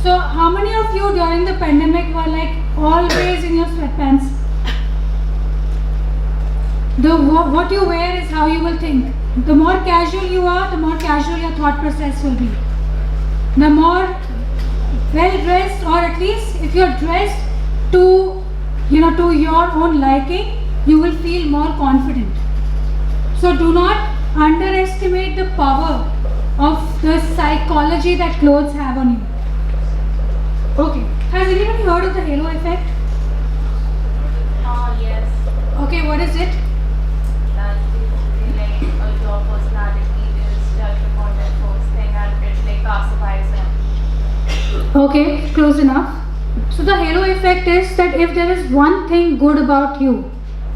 So how many of you during the pandemic were like always in your sweatpants? what you wear is how you will think. The more casual you are, the more casual your thought process will be. The more well dressed, or at least if you're dressed to your own liking, you will feel more confident. So do not underestimate the power of the psychology that clothes have on you. Okay, has anybody heard of the halo effect? Yes. Okay, what is it? That's basically like your personality is judged upon that first thing and it like classifies them. Okay, close enough. So the halo effect is that if there is one thing good about you,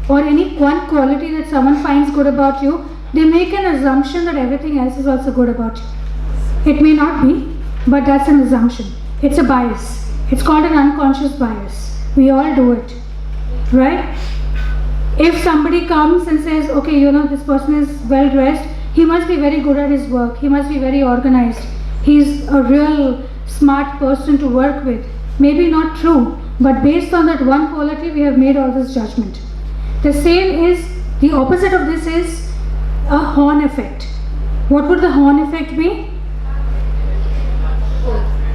or any one quality that someone finds good about you, they make an assumption that everything else is also good about you. It may not be, but that's an assumption. It's a bias. It's called an unconscious bias. We all do it, right? If somebody comes and says, okay, this person is well dressed, he must be very good at his work, he must be very organized, he's a real smart person to work with. Maybe not true, but based on that one quality, we have made all this judgment. The same is, the opposite of this is a horn effect. What would the horn effect be?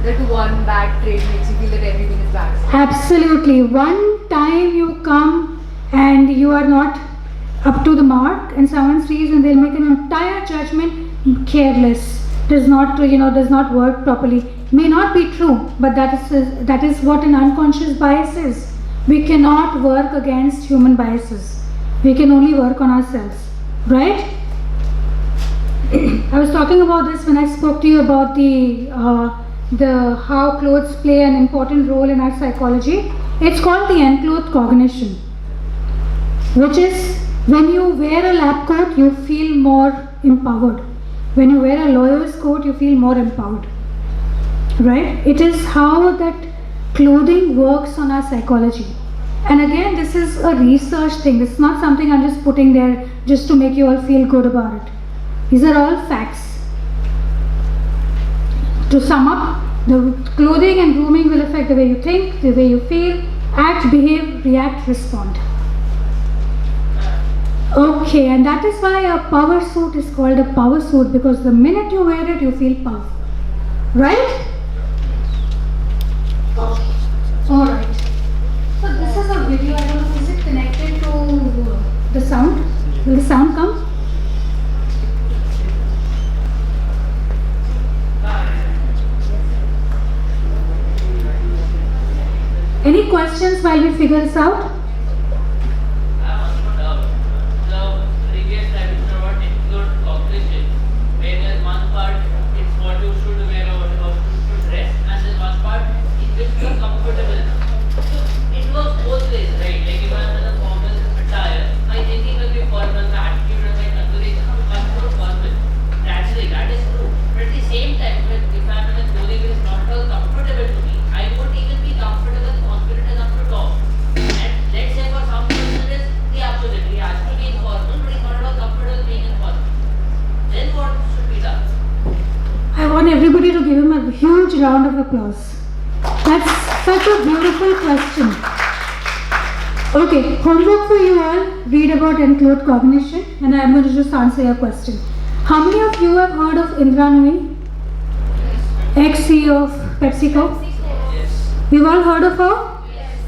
That one bad trait makes you feel that everything is bad. Absolutely. One time you come and you are not up to the mark, and someone sees and they'll make an entire judgment, careless, does not work properly. May not be true, but that is what an unconscious bias is. We cannot work against human biases. We can only work on ourselves, right? I was talking about this when I spoke to you about the how clothes play an important role in our psychology. It's called the enclothed cognition, which is when you wear a lab coat, you feel more empowered. When you wear a lawyer's coat, you feel more empowered, right? It is how that clothing works on our psychology. And again, this is a research thing. This is not something I'm just putting there just to make you all feel good about it. These are all facts. To sum up, the clothing and grooming will affect the way you think, the way you feel, act, behave, react, respond. Okay, and that is why a power suit is called a power suit, because the minute you wear it, you feel powerful. Right? Okay. Alright. So this is a video. I don't know, is it connected to the sound? Will the sound come? Any questions while we figure this out? I have one doubt. The previous definition about include cognition, where there's one part it's what you should wear or how you should dress, and there's one part in which you are comfortable enough. So it works both ways, right? Like if I'm in a formal attire, my thinking will be formal, my attitude and my conversation will be much more formal. Naturally, that is true. But at the same time, if I'm in a clothing which is not at all comfortable to me, I won't even be comfortable and confident enough to talk. And let's say for some person it is the opposite. He has to be informal, but he's not at all comfortable being informal. Then what should be done? I want everybody to give him a huge round of applause. That's such a beautiful question. Okay, homework for you all. Read about enclothed cognition, and I'm going to just answer your question. How many of you have heard of Indra Nooyi? Ex-CEO of PepsiCo? Yes. We've all heard of her? Yes.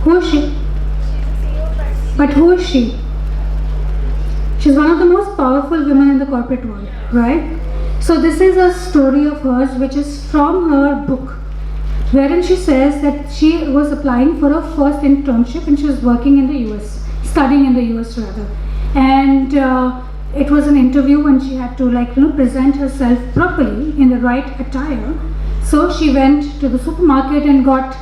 Who is she? But who is she? She's one of the most powerful women in the corporate world, right? So this is a story of hers which is from her book, wherein she says that she was applying for her first internship and she was working in the US, studying in the US rather. And it was an interview and she had to present herself properly in the right attire. So she went to the supermarket and got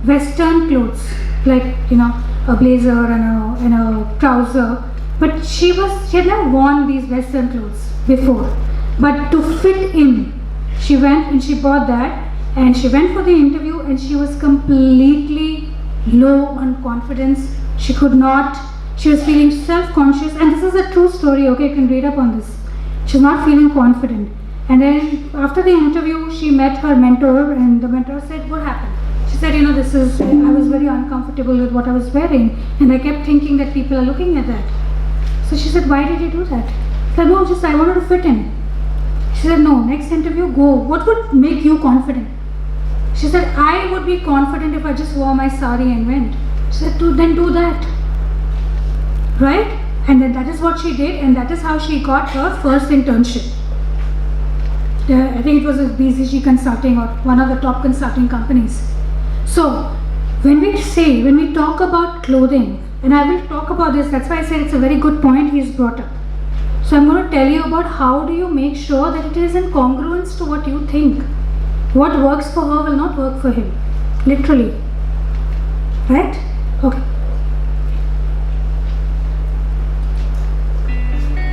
Western clothes, like a blazer and a trouser. But she had never worn these Western clothes before. But to fit in, she went and she bought that, and she went for the interview and she was completely low on confidence. She was feeling self-conscious, and this is a true story, okay, you can read up on this. She's not feeling confident. And then after the interview, she met her mentor, and the mentor said, what happened? She said, I was very uncomfortable with what I was wearing, and I kept thinking that people are looking at that. So she said, why did you do that? I said, no, just I wanted to fit in. She said, no, next interview, go. What would make you confident? She said, I would be confident if I just wore my sari and went. She said, then do that. Right? And then that is what she did, and that is how she got her first internship. I think it was a BCG Consulting or one of the top consulting companies. So, when we talk about clothing, and I will talk about this, that's why I said it's a very good point he's brought up. So I'm going to tell you about how do you make sure that it is in congruence to what you think. What works for her will not work for him. Literally. Right? Okay.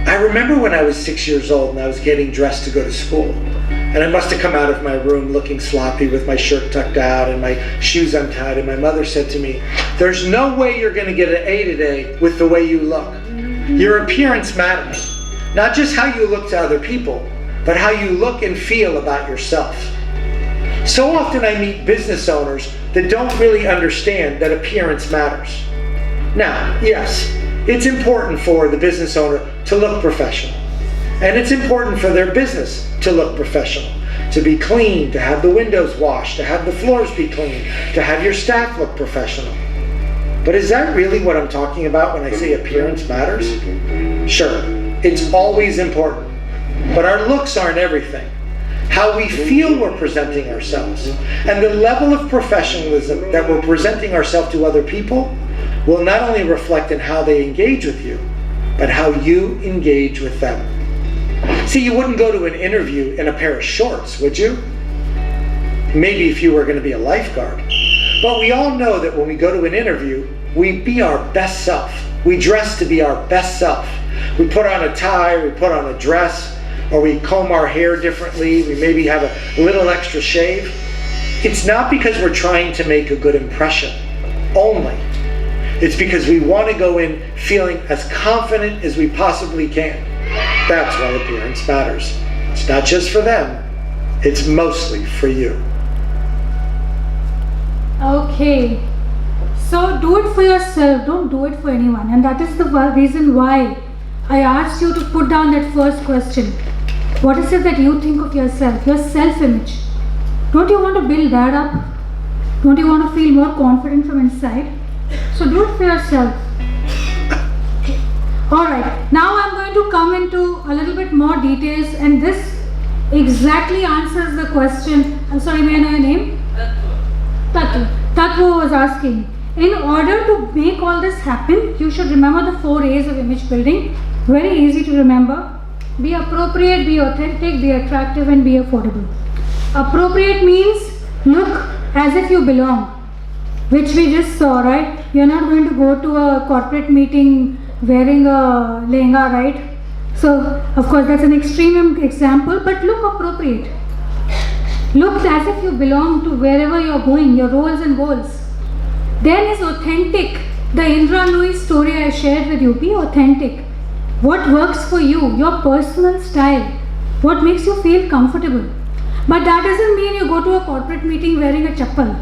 I remember when I was 6 years old and I was getting dressed to go to school. And I must have come out of my room looking sloppy with my shirt tucked out and my shoes untied. And my mother said to me, there's no way you're going to get an A today with the way you look. Your appearance matters. Not just how you look to other people, but how you look and feel about yourself. So often I meet business owners that don't really understand that appearance matters. Now, yes, it's important for the business owner to look professional. And it's important for their business to look professional, to be clean, to have the windows washed, to have the floors be clean, to have your staff look professional. But is that really what I'm talking about when I say appearance matters? Sure, it's always important. But our looks aren't everything. How we feel we're presenting ourselves and the level of professionalism that we're presenting ourselves to other people will not only reflect in how they engage with you, but how you engage with them. See, you wouldn't go to an interview in a pair of shorts, would you? Maybe if you were going to be a lifeguard. But we all know that when we go to an interview, we be our best self. We dress to be our best self. We put on a tie, we put on a dress, or we comb our hair differently, we maybe have a little extra shave. It's not because we're trying to make a good impression only. It's because we want to go in feeling as confident as we possibly can. That's why appearance matters. It's not just for them, it's mostly for you. Okay. So do it for yourself, don't do it for anyone. And that is the reason why I asked you to put down that first question. What is it that you think of yourself, your self-image? Don't you want to build that up? Don't you want to feel more confident from inside? So do it for yourself. Alright, now I'm going to come into a little bit more details, and this exactly answers the question. I'm sorry, may I know your name? Tattva was asking, in order to make all this happen, you should remember the 4 A's of image building. Very easy to remember. Be appropriate, be authentic, be attractive, and be affordable. Appropriate means look as if you belong, which we just saw, right? You're not going to go to a corporate meeting wearing a lehenga, right? So, of course, that's an extreme example, but look appropriate. Look as if you belong to wherever you're going, your roles and goals. Then is authentic. The Indra Nooyi story I shared with you. Be authentic. What works for you, your personal style, what makes you feel comfortable. But that doesn't mean you go to a corporate meeting wearing a chappal,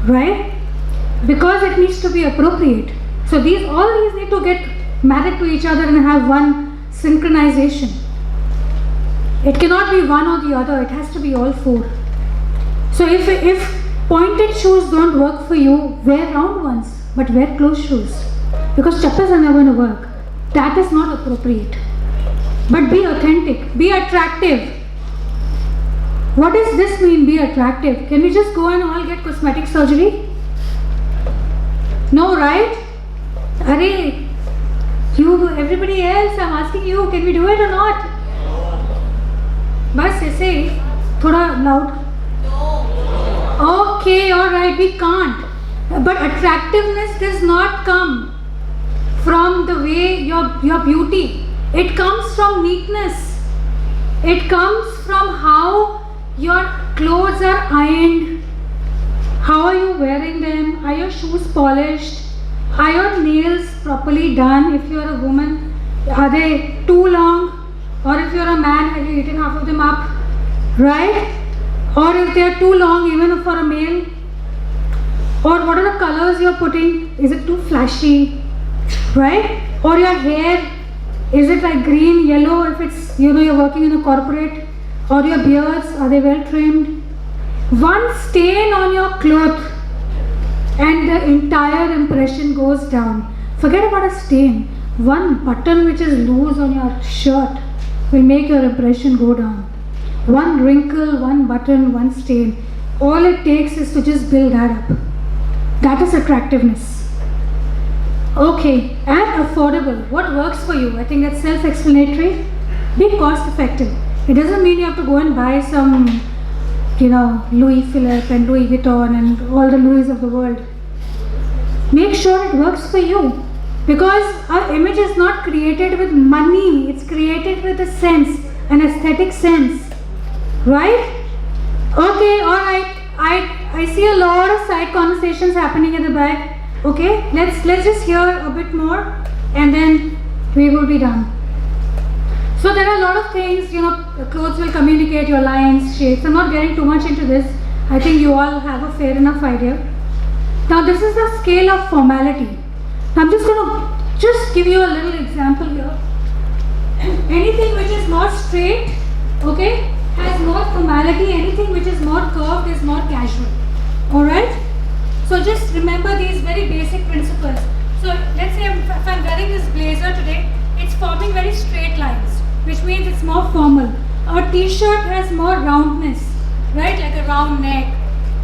right? Because it needs to be appropriate. So all these need to get married to each other and have one synchronization. It cannot be one or the other, it has to be all 4. So if pointed shoes don't work for you, wear round ones, but wear closed shoes. Because chappals are never going to work. That is not appropriate. But be authentic, be attractive. What does this mean, be attractive? Can we just go and all get cosmetic surgery? No, right? Arey, everybody else, I'm asking you, can we do it or not? Bas, say, thoda loud. Okay, alright, we can't. But attractiveness does not come from the way your beauty. It comes from neatness. It comes from how your clothes are ironed. How are you wearing them? Are your shoes polished? Are your nails properly done? If you are a woman, are they too long? Or if you are a man, have you eaten half of them up? Right? Or if they are too long, even for a male? Or what are the colors you are putting? Is it too flashy? Right? Or your hair, Is it like green, yellow if it's, you're working in a corporate? Or your beards, are they well trimmed? One stain on your cloth and the entire impression goes down. Forget about a stain. One button which is loose on your shirt will make your impression go down. One wrinkle, one button, one stain. All it takes is to just build that up. That is attractiveness. Okay, and affordable. What works for you? I think that's self-explanatory. Be cost effective. It doesn't mean you have to go and buy some, Louis Philippe and Louis Vuitton and all the Louis of the world. Make sure it works for you. Because our image is not created with money. It's created with a sense, an aesthetic sense. Right? Okay, alright. I see a lot of side conversations happening at the back. Okay, let's just hear a bit more and then we will be done. So there are a lot of things, clothes will communicate your lines, shapes. I'm not getting too much into this. I think you all have a fair enough idea. Now this is the scale of formality. I'm just going to give you a little example here. Anything which is more straight, okay, has more formality. Anything which is more curved is more casual. Alright? So just remember these very basic principles. So let's say if I'm wearing this blazer today, it's forming very straight lines, which means it's more formal. A t-shirt has more roundness, right? Like a round neck,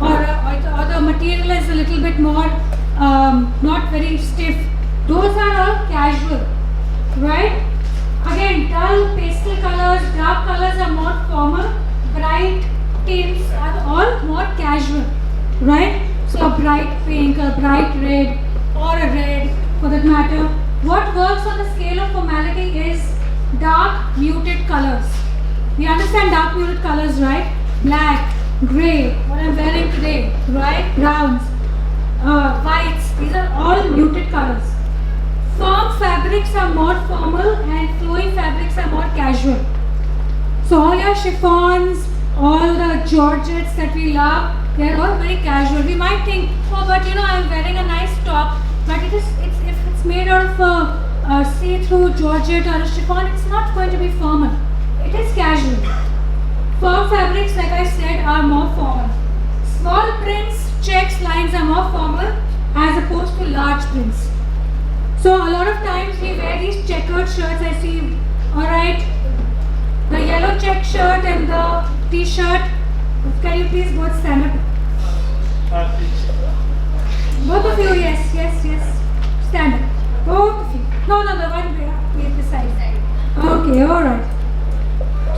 or the material is a little bit more not very stiff. Those are all casual, right? Again, dull pastel colors, dark colors are more formal. Bright tints are all more casual, right? So a bright pink, a bright red, or a red for that matter. What works on the scale of formality is dark muted colors. We understand dark muted colors, right? Black, grey, what I'm wearing today, right? Browns, whites, these are all muted colors. Firm fabrics are more formal and flowing fabrics are more casual. So all your chiffons, all the georgettes that we love, they are all very casual. We might think, oh, but I'm wearing a nice top, but if it's made out of a see-through georgette or a chiffon, it's not going to be formal. It is casual. Firm fabrics, like I said, are more formal. Small prints, checks, lines are more formal as opposed to large prints. So a lot of times we wear these checkered shirts. I see, alright, the yellow check shirt and the t-shirt. Can you please both stand up? Both of you, yes. Stand up. Both of you. No, the one way beside. Okay, alright.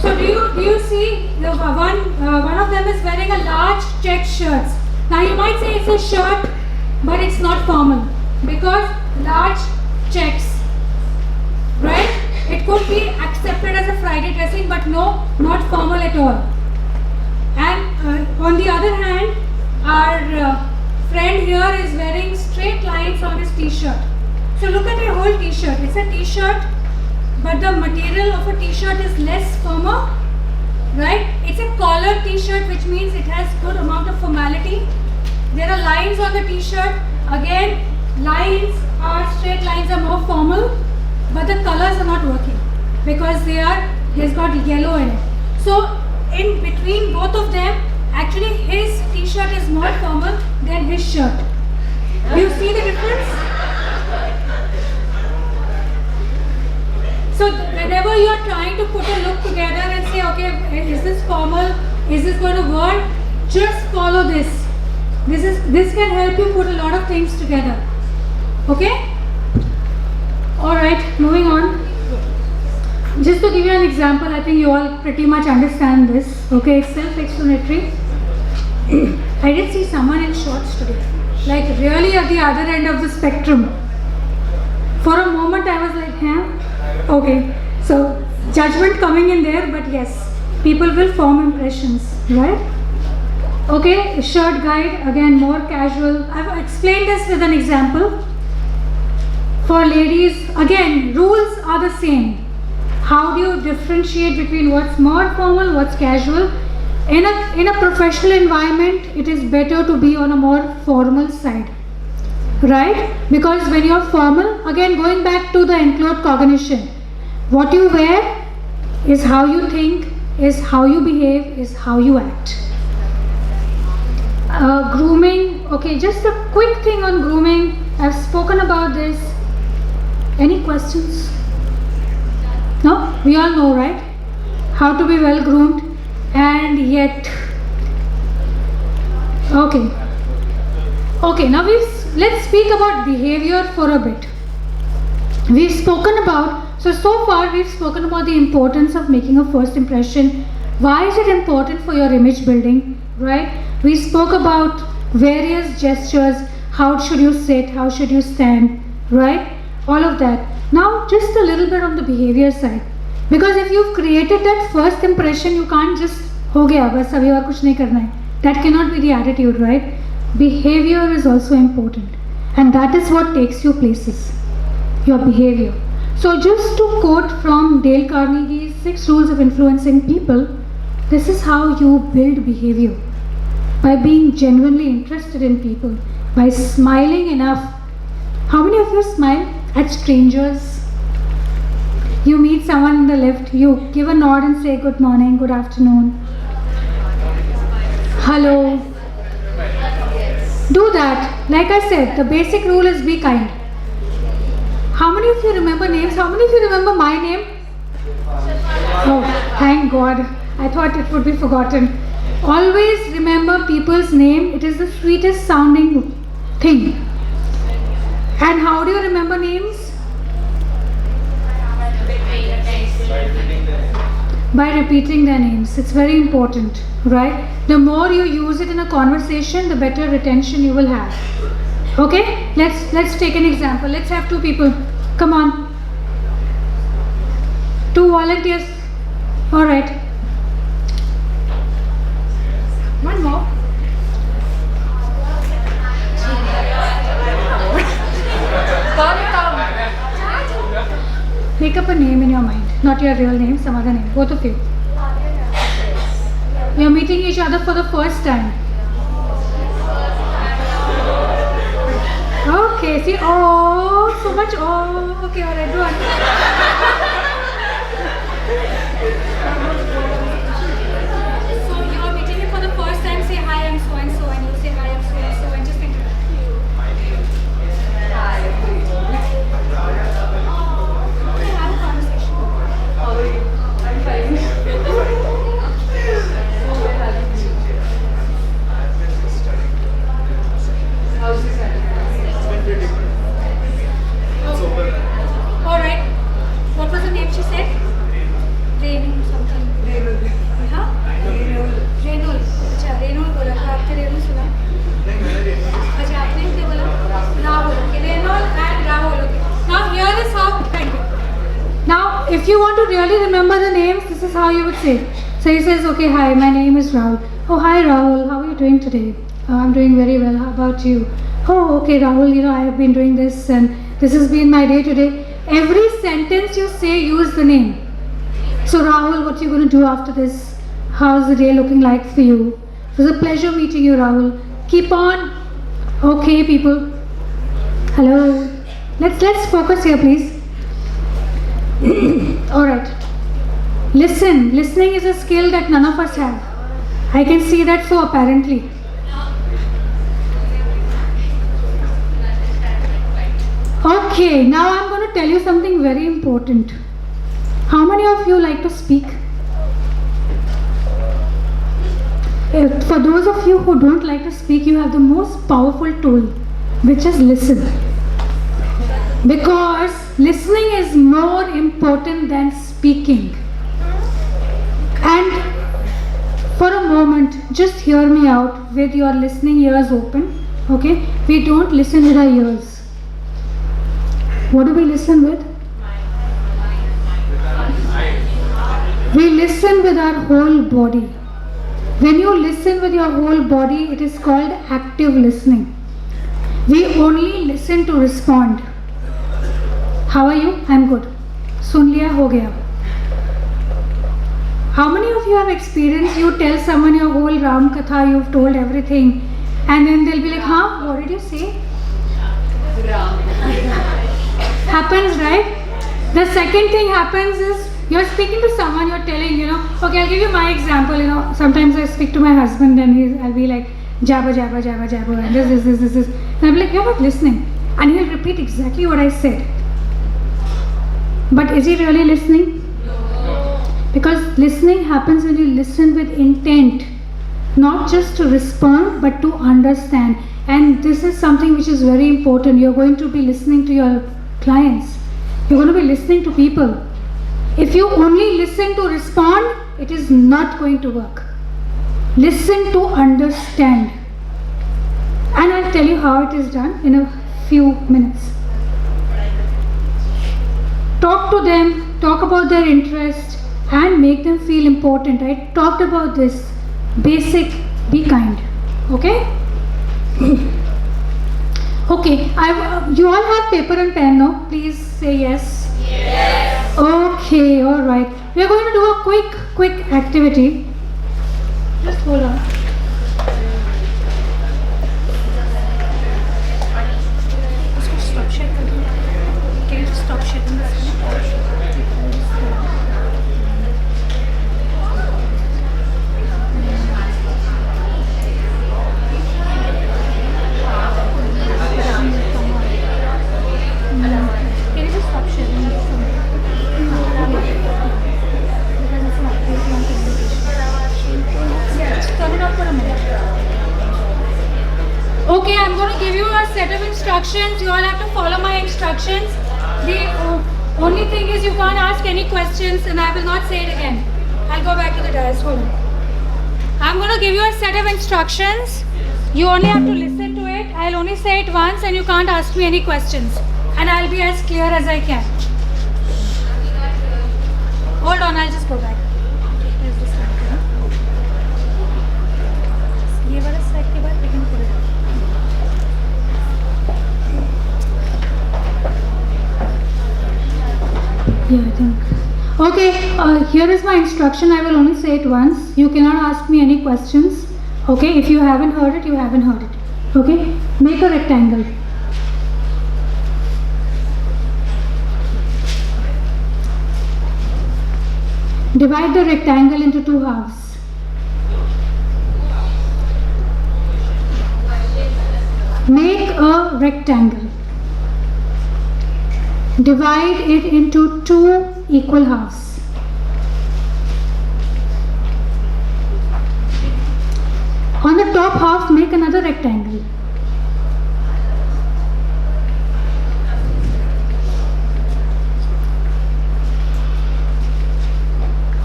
So do you see the one of them is wearing a large check shirt. Now you might say it's a shirt, but it's not formal because large checks, right? It could be accepted as a Friday dressing, but no, not formal at all. And on the other hand, our friend here is wearing straight lines on his t-shirt. So look at your whole t-shirt. It's a t-shirt, but the material of a t-shirt is less firmer, right? It's a collared t-shirt, which means it has good amount of formality. There are lines on the t-shirt. Again, straight lines are more formal, but the colors are not working because there's got yellow in it. So in between both of them, actually his t-shirt is more formal than his shirt. Do you see the difference? So whenever you are trying to put a look together and say, okay, is this formal? Is this going to work? Just follow this. This can help you put a lot of things together. Okay? Alright, moving on. Just to give you an example, I think you all pretty much understand this. Okay, it's self-explanatory. I did see someone in shorts today, like really at the other end of the spectrum. For a moment I was like, huh? Okay, so judgment coming in there, but yes, people will form impressions, right? Okay, shirt guide, again more casual. I've explained this with an example. For ladies, again, rules are the same. How do you differentiate between what's more formal, what's casual? In a professional environment, it is better to be on a more formal side, right? Because when you're formal, again going back to the enclosed cognition, What you wear is how you think, is how you behave, is how you act. Grooming, okay, just a quick thing on grooming. I've spoken about this. Any questions? No? We all know, right? How to be well groomed, and yet. Okay. Okay, now let's speak about behavior for a bit. We've spoken about, so far we've spoken about the importance of making a first impression. Why is it important for your image building, right? We spoke about various gestures, how should you sit, how should you stand, right? All of that. Now just a little bit on the behavior side. Because if you've created that first impression, you can't just, ho gaya, bas abhi aur kuch nahi karna hai. That cannot be the attitude, right? Behavior is also important. And that is what takes you places. Your behavior. So just to quote from Dale Carnegie's 6 Rules of Influencing People, this is how you build behavior. By being genuinely interested in people. By smiling enough. How many of you smile at strangers? You meet someone in the lift, you give a nod and say good morning, good afternoon. Hello. Do that. Like I said, the basic rule is be kind. How many of you remember names? How many of you remember my name? Oh, thank God. I thought it would be forgotten. Always remember people's name. It is the sweetest sounding thing. And how do you remember names? By repeating their names. It's very important, right? The more you use it in a conversation, the better retention you will have. Okay? Let's take an example. Let's have 2 people. Come on. 2 volunteers. Alright. One more. Make up a name in your mind. Not your real name, some other name. Both of you. You're meeting each other for the first time. Okay, see, oh, so much, oh, okay, alright, go on. So you're meeting him for the first time, say hi, I'm so and so, and you say hi, I'm so and so, and just think. Okay, have a conversation. How are you? I'm fine. How's this happening? Alright, what was the name she said? Renul something. Renul. हाँ? Renul. अच्छा, Renul बोला था, आपने Renul सुना? अच्छा, आपने क्या बोला? Rahul. Okay, Renul and Rahul. Okay. Now here is how. Thank you. Now, if you want to really remember the names, this is how you would say. So he says, okay, hi, my name is Rahul. Oh, hi Rahul, how are you doing today? I'm doing very well. How about you? Oh, okay, Rahul, I have been doing this and this has been my day today. Every sentence you say, use the name. So Rahul, what are you going to do after this? How's the day looking like for you? It was a pleasure meeting you, Rahul. Keep on. Okay, people. Hello. Let's focus here, please. Alright. Listen. Listening is a skill that none of us have. I can see that so apparently. Okay, now I'm going to tell you something very important. How many of you like to speak? For those of you who don't like to speak, you have the most powerful tool, which is listen. Because listening is more important than speaking. And for a moment, just hear me out with your listening ears open. Okay? We don't listen with our ears. What do we listen with? We listen with our whole body. When you listen with your whole body, it is called active listening. We only listen to respond. How are you? I'm good. Sun liya, ho gaya. How many of you have experienced you tell someone your whole Ram Katha, you've told everything, and then they'll be like, huh? What did you say? Happens, right? The second thing happens is you're speaking to someone, you're telling, okay, I'll give you my example, sometimes I speak to my husband and I'll be like, jabba, jabba, jabba, jabba, and this. And I'll be like, you're not listening. And he'll repeat exactly what I said. But is he really listening? No. Because listening happens when you listen with intent, not just to respond, but to understand. And this is something which is very important. You're going to be listening to your clients. You're going to be listening to people. If you only listen to respond, it is not going to work. Listen to understand. And I'll tell you how it is done in a few minutes. Talk to them, talk about their interest, and make them feel important. I talked about this. Basic, be kind. Okay? Okay, you all have paper and pen, no? Please say yes. Yes. Okay, alright. We are going to do a quick activity. Just hold on. Stop shaking. Can you just stop shaking the phone? Can you just stop sharing the phone? Turn it off for a minute. Okay, I'm going to give you a set of instructions. You all have to follow my instructions. The only thing is you can't ask any questions, and I will not say it again. I'll go back to the dais. Hold on. I'm going to give you a set of instructions. You only have to listen to it. I'll only say it once, and you can't ask me any questions. And I'll be as clear as I can. Hold on, I'll just go back. Here's the slide. ये वाला slide के बाद we can put it up. Yeah, I think. Okay, here is my instruction. I will only say it once. You cannot ask me any questions. Okay, if you haven't heard it, you haven't heard it. Okay, make a rectangle. Divide the rectangle into two halves. Make a rectangle. Divide it into two equal halves. On the top half, make another rectangle.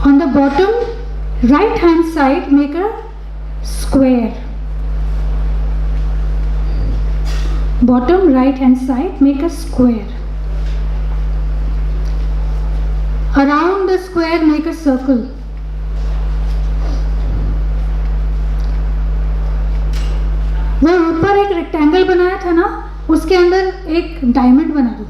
On the bottom right hand side, make a square. Bottom right hand side, make a square. Around the square, make a circle. वो ऊपर एक rectangle बनाया था ना, उसके अंदर एक diamond बना दो.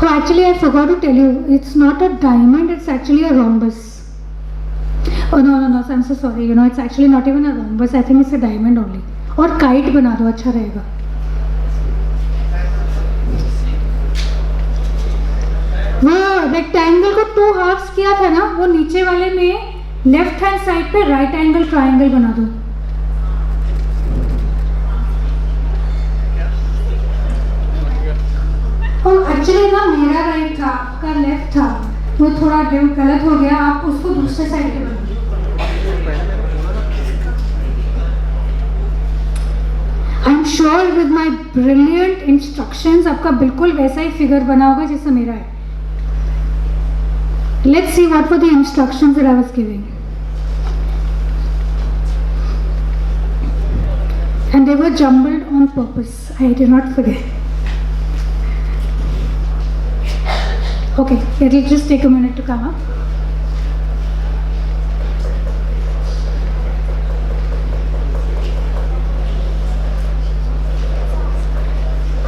Oh, actually, I forgot to tell you, it's not a diamond, it's actually a rhombus. Oh, no, I'm so sorry. It's actually not even a rhombus. I think it's a diamond only. और kite बना दो, अच्छा रहेगा. वो rectangle को to halves किया था ना, वो नीचे वाले में लेफ्ट हैंड साइड पे राइट एंगल ट्राइंगल बना दो. एक्चुअली ना मेरा राइट था, आपका लेफ्ट था, वो थोड़ा गलत हो गया. आप उसको दूसरे साइड पे बनाइए. I am sure with my brilliant instructions आपका बिल्कुल वैसा ही फिगर बना होगा जैसा मेरा है. Let's see what were the instructions that I was giving. And they were jumbled on purpose. I did not forget. Okay, it'll just take a minute to come up.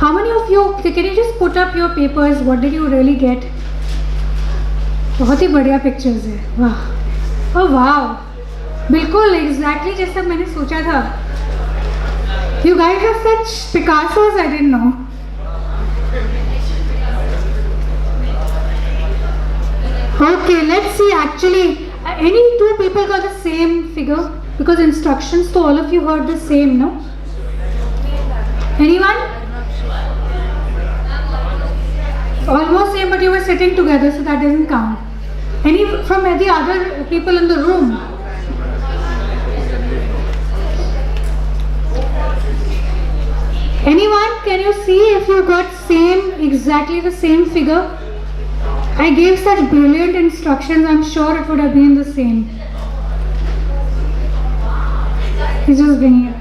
How many of you, can you just put up your papers? What did you really get? बहुत ही बढ़िया pictures है. वाह, ओह वाह, बिल्कुल exactly जैसा मैंने सोचा था. You guys are such Picassos, I didn't know. Okay, let's see actually. Any two people got the same figure? Because instructions to all of you heard the same, no? Anyone? Almost same, but you were sitting together, so that doesn't count. Any from the other people in the room? Anyone? Can you see if you got exactly the same figure? I gave such brilliant instructions, I'm sure it would have been the same. He's just bringing it.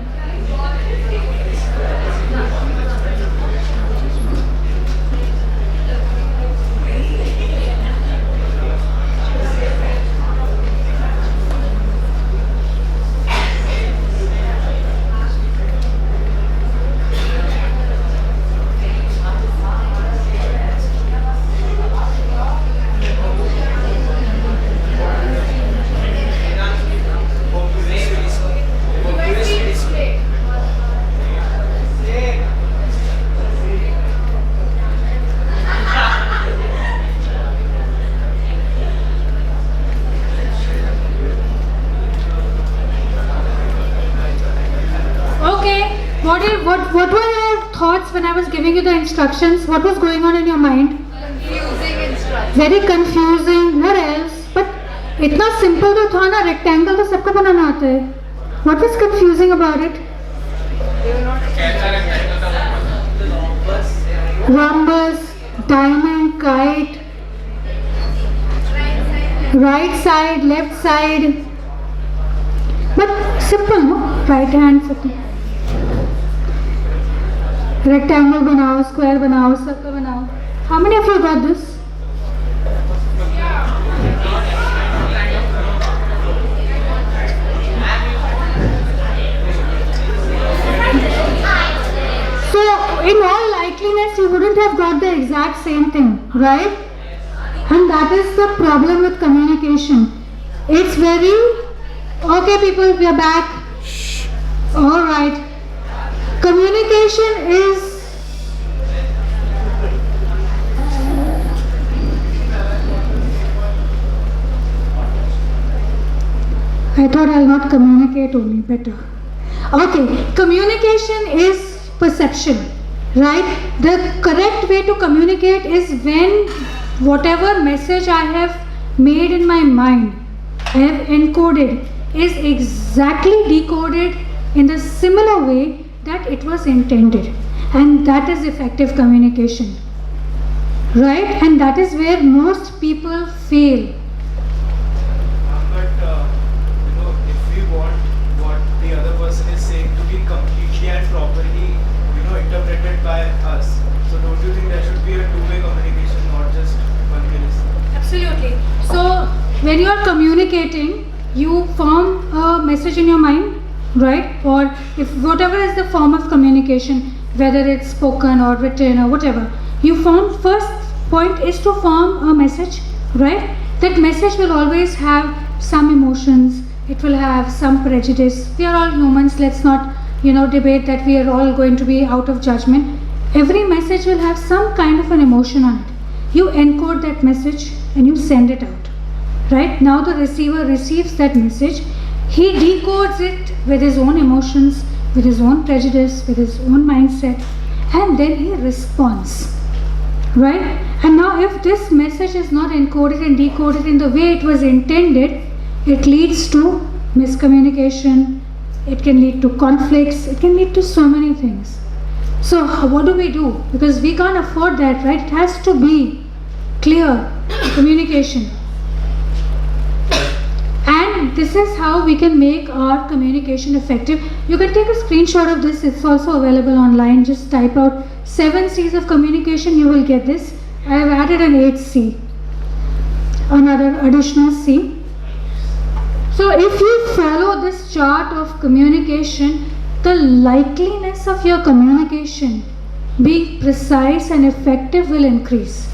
What were your thoughts when I was giving you the instructions? What was going on in your mind? Confusing instructions. Very confusing. What else? But इतना simple तो था ना, rectangle तो सबको बनाना आता है. What was confusing about it? Rhombus, diamond, kite, right side, left side. But simple, no? Right hand, simple. Rectangle बनाओ, square बनाओ, circle बनाओ. How many of you got this? So, in all likeliness, you wouldn't have got the exact same thing, right? And that is the problem with communication. It's very... Okay, people, we are back. All right. Communication is... I thought I'll not communicate only, better. Okay, communication is perception, right? The correct way to communicate is when whatever message I have made in my mind, I have encoded, is exactly decoded in the similar way that it was intended, and that is effective communication, right? And that is where most people fail. But if we want what the other person is saying to be completely and properly, interpreted by us, so don't you think there should be a two-way communication, not just one way listening? Absolutely. So when you are communicating, you form a message in your mind, right? Or if whatever is the form of communication, whether it's spoken or written or whatever, you form, first point is to form a message, right? That message will always have some emotions, it will have some prejudice. We are all humans, let's not debate that we are all going to be out of judgment. Every message will have some kind of an emotion on it. You encode that message and you send it out, right? Now the receiver receives that message, he decodes it with his own emotions, with his own prejudice, with his own mindset, and then he responds, right? And now if this message is not encoded and decoded in the way it was intended, it leads to miscommunication, it can lead to conflicts, it can lead to so many things. So what do we do? Because we can't afford that, right? It has to be clear communication. And this is how we can make our communication effective. You can take a screenshot of this, it's also available online. Just type out 7 C's of communication, you will get this. I have added an 8th C, another additional C. So if you follow this chart of communication, the likeliness of your communication being precise and effective will increase.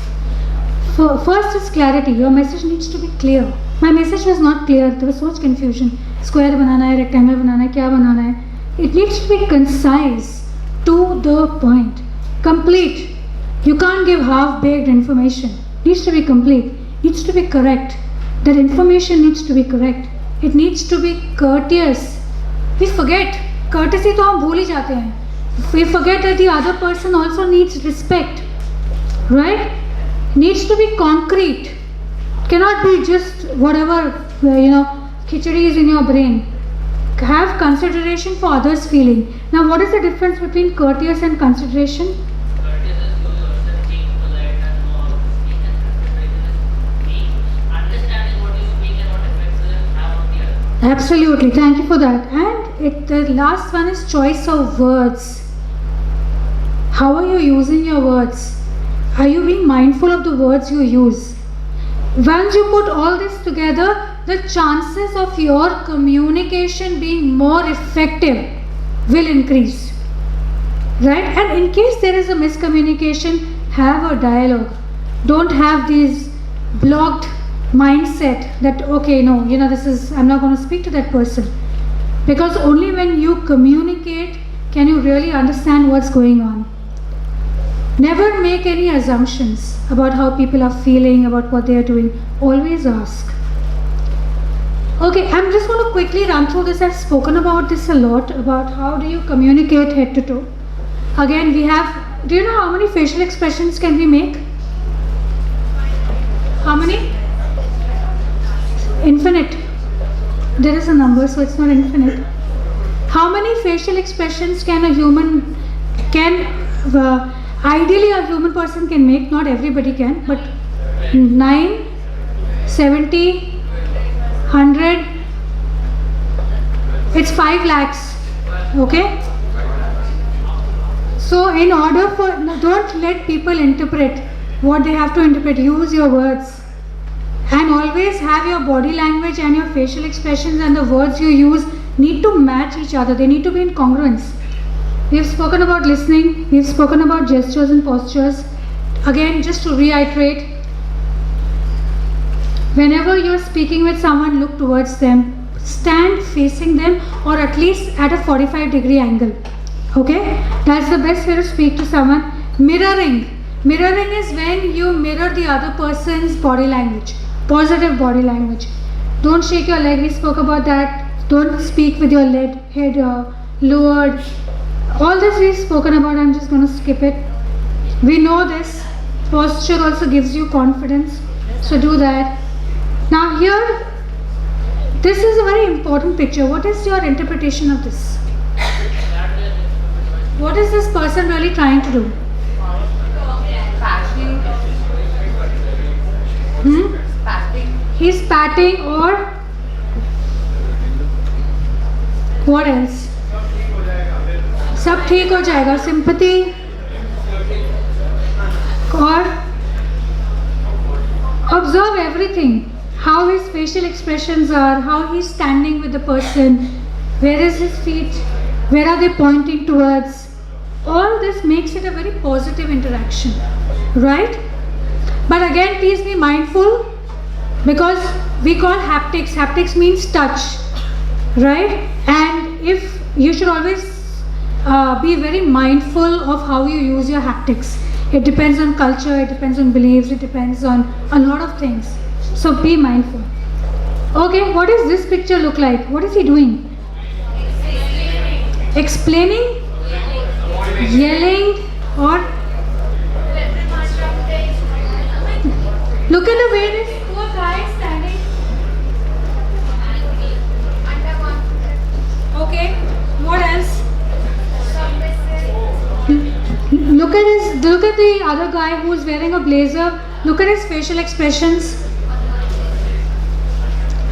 First is clarity. Your message needs to be clear. My message was not clear. There was so much confusion. Square banana hai, rectangle banana hai, kya banana hai. It needs to be concise, to the point, complete. You can't give half-baked information. It needs to be complete. It needs to be correct. That information needs to be correct. It needs to be courteous. We forget. Courtesy तो हम भूल ही जाते हैं. We forget that the other person also needs respect. Right? Needs to be concrete. Cannot be just whatever, khichdi is in your brain. Have consideration for others' feeling. Now, what is the difference between courteous and consideration? Absolutely, thank you for that. And the last one is choice of words. How are you using your words? Are you being mindful of the words you use? Once you put all this together, the chances of your communication being more effective will increase. Right? And in case there is a miscommunication, have a dialogue. Don't have these blocked mindset that okay, no, I'm not going to speak to that person. Because only when you communicate can you really understand what's going on. Never make any assumptions about how people are feeling, about what they are doing. Always ask. Okay, I'm just going to quickly run through this. I've spoken about this a lot, about how do you communicate head to toe. Again, we have, do you know how many facial expressions can we make? How many? Infinite. There is a number, so it's not infinite. How many facial expressions can a human, ideally a human person can make? Not everybody can, but 9, 70, 100, it's 5 lakhs. Okay? So in order for, don't let people interpret what they have to interpret. Use your words. And always have your body language and your facial expressions and the words you use need to match each other. They need to be in congruence. We've spoken about listening. We've spoken about gestures and postures. Again, just to reiterate, whenever you're speaking with someone, look towards them. Stand facing them, or at least at a 45-degree angle. Okay? That's the best way to speak to someone. Mirroring. Mirroring is when you mirror the other person's body language. Positive body language. Don't shake your leg. We spoke about that. Don't speak with your head lowered. All this we've spoken about. I'm just going to skip it. We know this. Posture also gives you confidence. So do that. Now here, this is a very important picture. What is your interpretation of this? What is this person really trying to do? He's patting, or what else? सब ठीक हो जाएगा. Sympathy, or observe everything. How his facial expressions are, how he's standing with the person, where is his feet, where are they pointing towards. All this makes it a very positive interaction, right? But again, please be mindful, because we call haptics. Haptics means touch, right? And if you should always be very mindful of how you use your haptics. It depends on culture, it depends on beliefs, it depends on a lot of things. So be mindful. Okay, what does this picture look like? What is he doing? Explaining? Yelling? Or? Look at the way this poor guy is standing. Okay, what else? Look at the other guy who is wearing a blazer. Look at his facial expressions.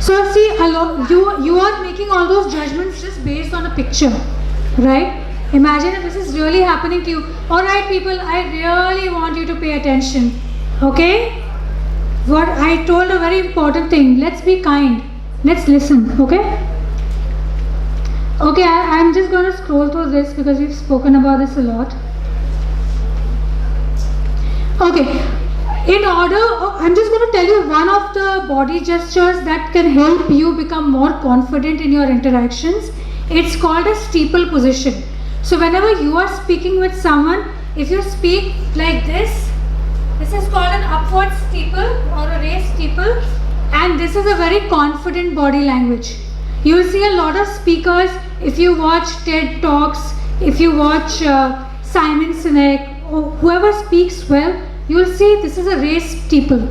So see, you are making all those judgments just based on a picture, right? Imagine if this is really happening to you. Alright people, I really want you to pay attention. Okay? What I told a very important thing. Let's be kind. Let's listen. Okay? Okay, I'm just going to scroll through this because we've spoken about this a lot. Okay, I'm just going to tell you one of the body gestures that can help you become more confident in your interactions It's called a steeple position. So whenever you are speaking with someone, if you speak like this is called an upward steeple or a raised steeple, and this is a very confident body language. You will see a lot of speakers, if you watch TED Talks, if you watch Simon Sinek, or whoever speaks well, you will see this is a raised steeple.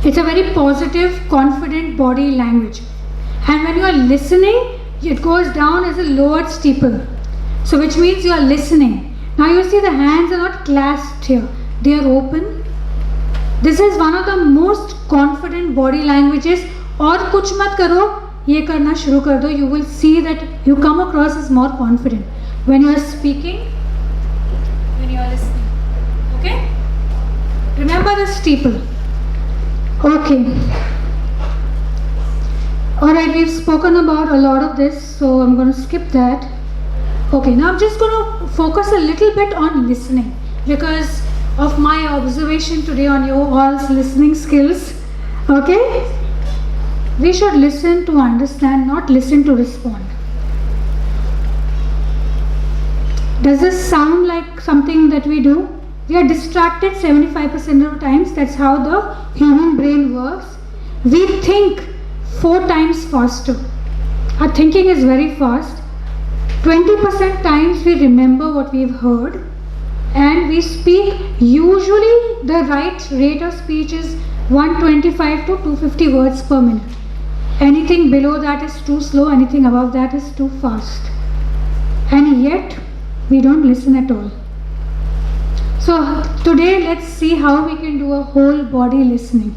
It's a very positive, confident body language. And when you are listening, it goes down as a lowered steeple. So which means you are listening. Now you see the hands are not clasped here. They are open. This is one of the most confident body languages. और कुछ मत करो, ये करना शुरू कर दो. You will see that you come across as more confident when you are speaking, when you are listening. Okay? Remember the steeple. Okay. Alright, we've spoken about a lot of this, so I'm going to skip that. Okay, now I'm just going to focus a little bit on listening because of my observation today on your all's listening skills. Okay? We should listen to understand, not listen to respond. Does this sound like something that we do? We are distracted 75% of the times. That's how the human brain works. We think 4 times faster. Our thinking is very fast. 20% times we remember what we've heard, and we speak. Usually the right rate of speech is 125 to 250 words per minute. Anything below that is too slow, anything above that is too fast. And yet we don't listen at all. So today let's see how we can do a whole body listening.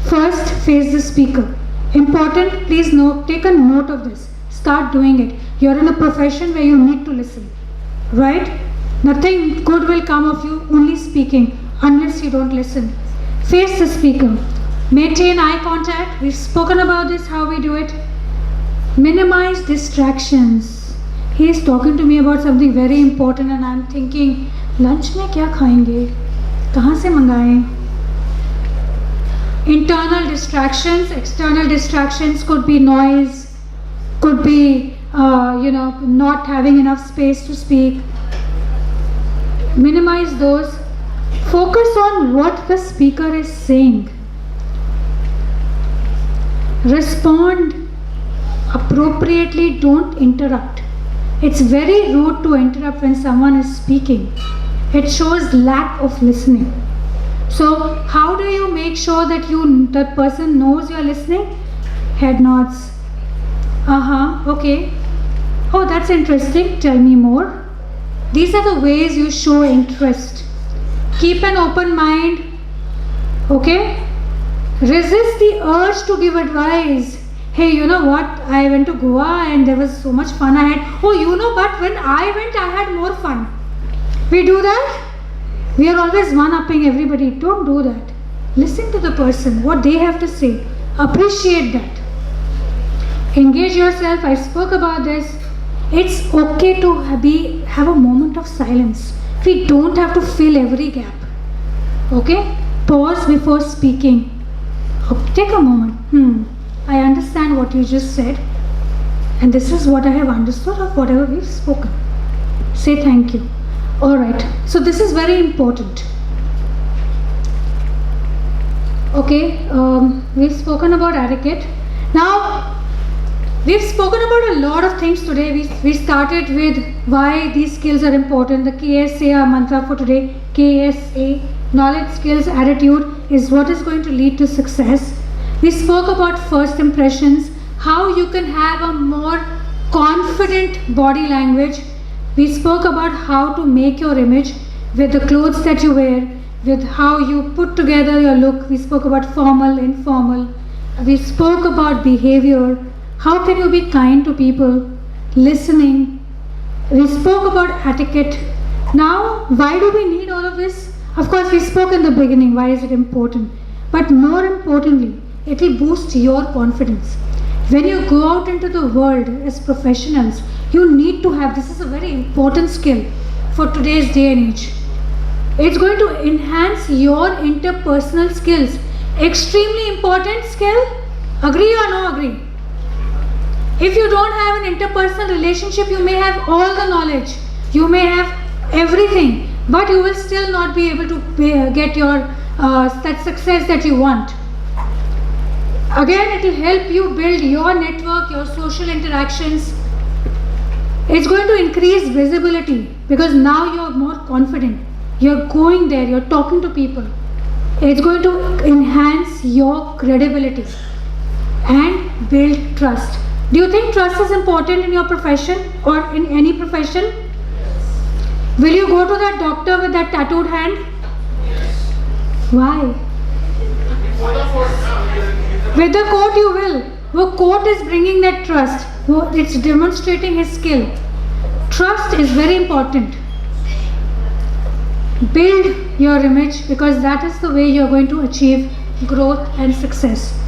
First, face the speaker. Important, please note, take a note of this. Start doing it. You're in a profession where you need to listen, right? Nothing good will come of you only speaking unless you don't listen. Face the speaker. Maintain eye contact. We've spoken about this, how we do it. Minimize distractions. He is talking to me about something very important and I'm thinking, lunch में क्या खाएंगे? कहाँ से मंगाएं? Internal distractions, external distractions could be noise, could be not having enough space to speak. Minimize those. Focus on what the speaker is saying. Respond appropriately, don't interrupt. It's very rude to interrupt when someone is speaking. It shows lack of listening. So how do you make sure that that person knows you're listening? Head nods. Okay. Oh, that's interesting. Tell me more. These are the ways you show interest. Keep an open mind. Okay? Resist the urge to give advice. Hey, you know what? I went to Goa and there was so much fun I had. Oh, but when I went, I had more fun. We do that? We are always one-upping everybody. Don't do that. Listen to the person, what they have to say. Appreciate that. Engage yourself. I spoke about this. It's okay to have a moment of silence. We don't have to fill every gap. Okay? Pause before speaking. Take a moment. I understand what you just said. And this is what I have understood of whatever we've spoken. Say thank you. Alright. So this is very important. Okay. We've spoken about etiquette. Now, we've spoken about a lot of things today. We started with why these skills are important. The KSA, our mantra for today, KSA, knowledge, skills, attitude is what is going to lead to success. We spoke about first impressions, how you can have a more confident body language. We spoke about how to make your image with the clothes that you wear, with how you put together your look. We spoke about formal, informal. We spoke about behavior. How can you be kind to people? Listening. We spoke about etiquette. Now, why do we need all of this? Of course, we spoke in the beginning, why is it important? But more importantly, it will boost your confidence. When you go out into the world as professionals, you need to have, this is a very important skill for today's day and age. It's going to enhance your interpersonal skills. Extremely important skill. Agree or no agree? If you don't have an interpersonal relationship, you may have all the knowledge, you may have everything, but you will still not be able to get your that success that you want. Again, it will help you build your network, your social interactions. It's going to increase visibility because now you're more confident. You're going there, you're talking to people. It's going to enhance your credibility and build trust. Do you think trust is important in your profession or in any profession? Will you go to that doctor with that tattooed hand? Why? With the coat you will. The coat is bringing that trust. It's demonstrating his skill. Trust is very important. Build your image because that is the way you're going to achieve growth and success.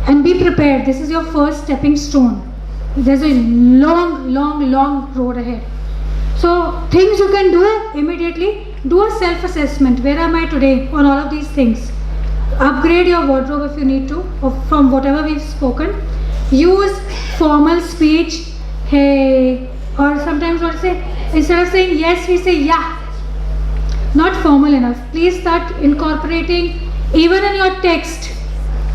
And be prepared. This is your first stepping stone. There's a long, long, long road ahead. So things you can do immediately. Do a self-assessment. Where am I today on all of these things? Upgrade your wardrobe if you need to, or from whatever we've spoken. Use formal speech, hey, or sometimes what say, instead of saying yes, we say yeah. Not formal enough. Please start incorporating even in your text.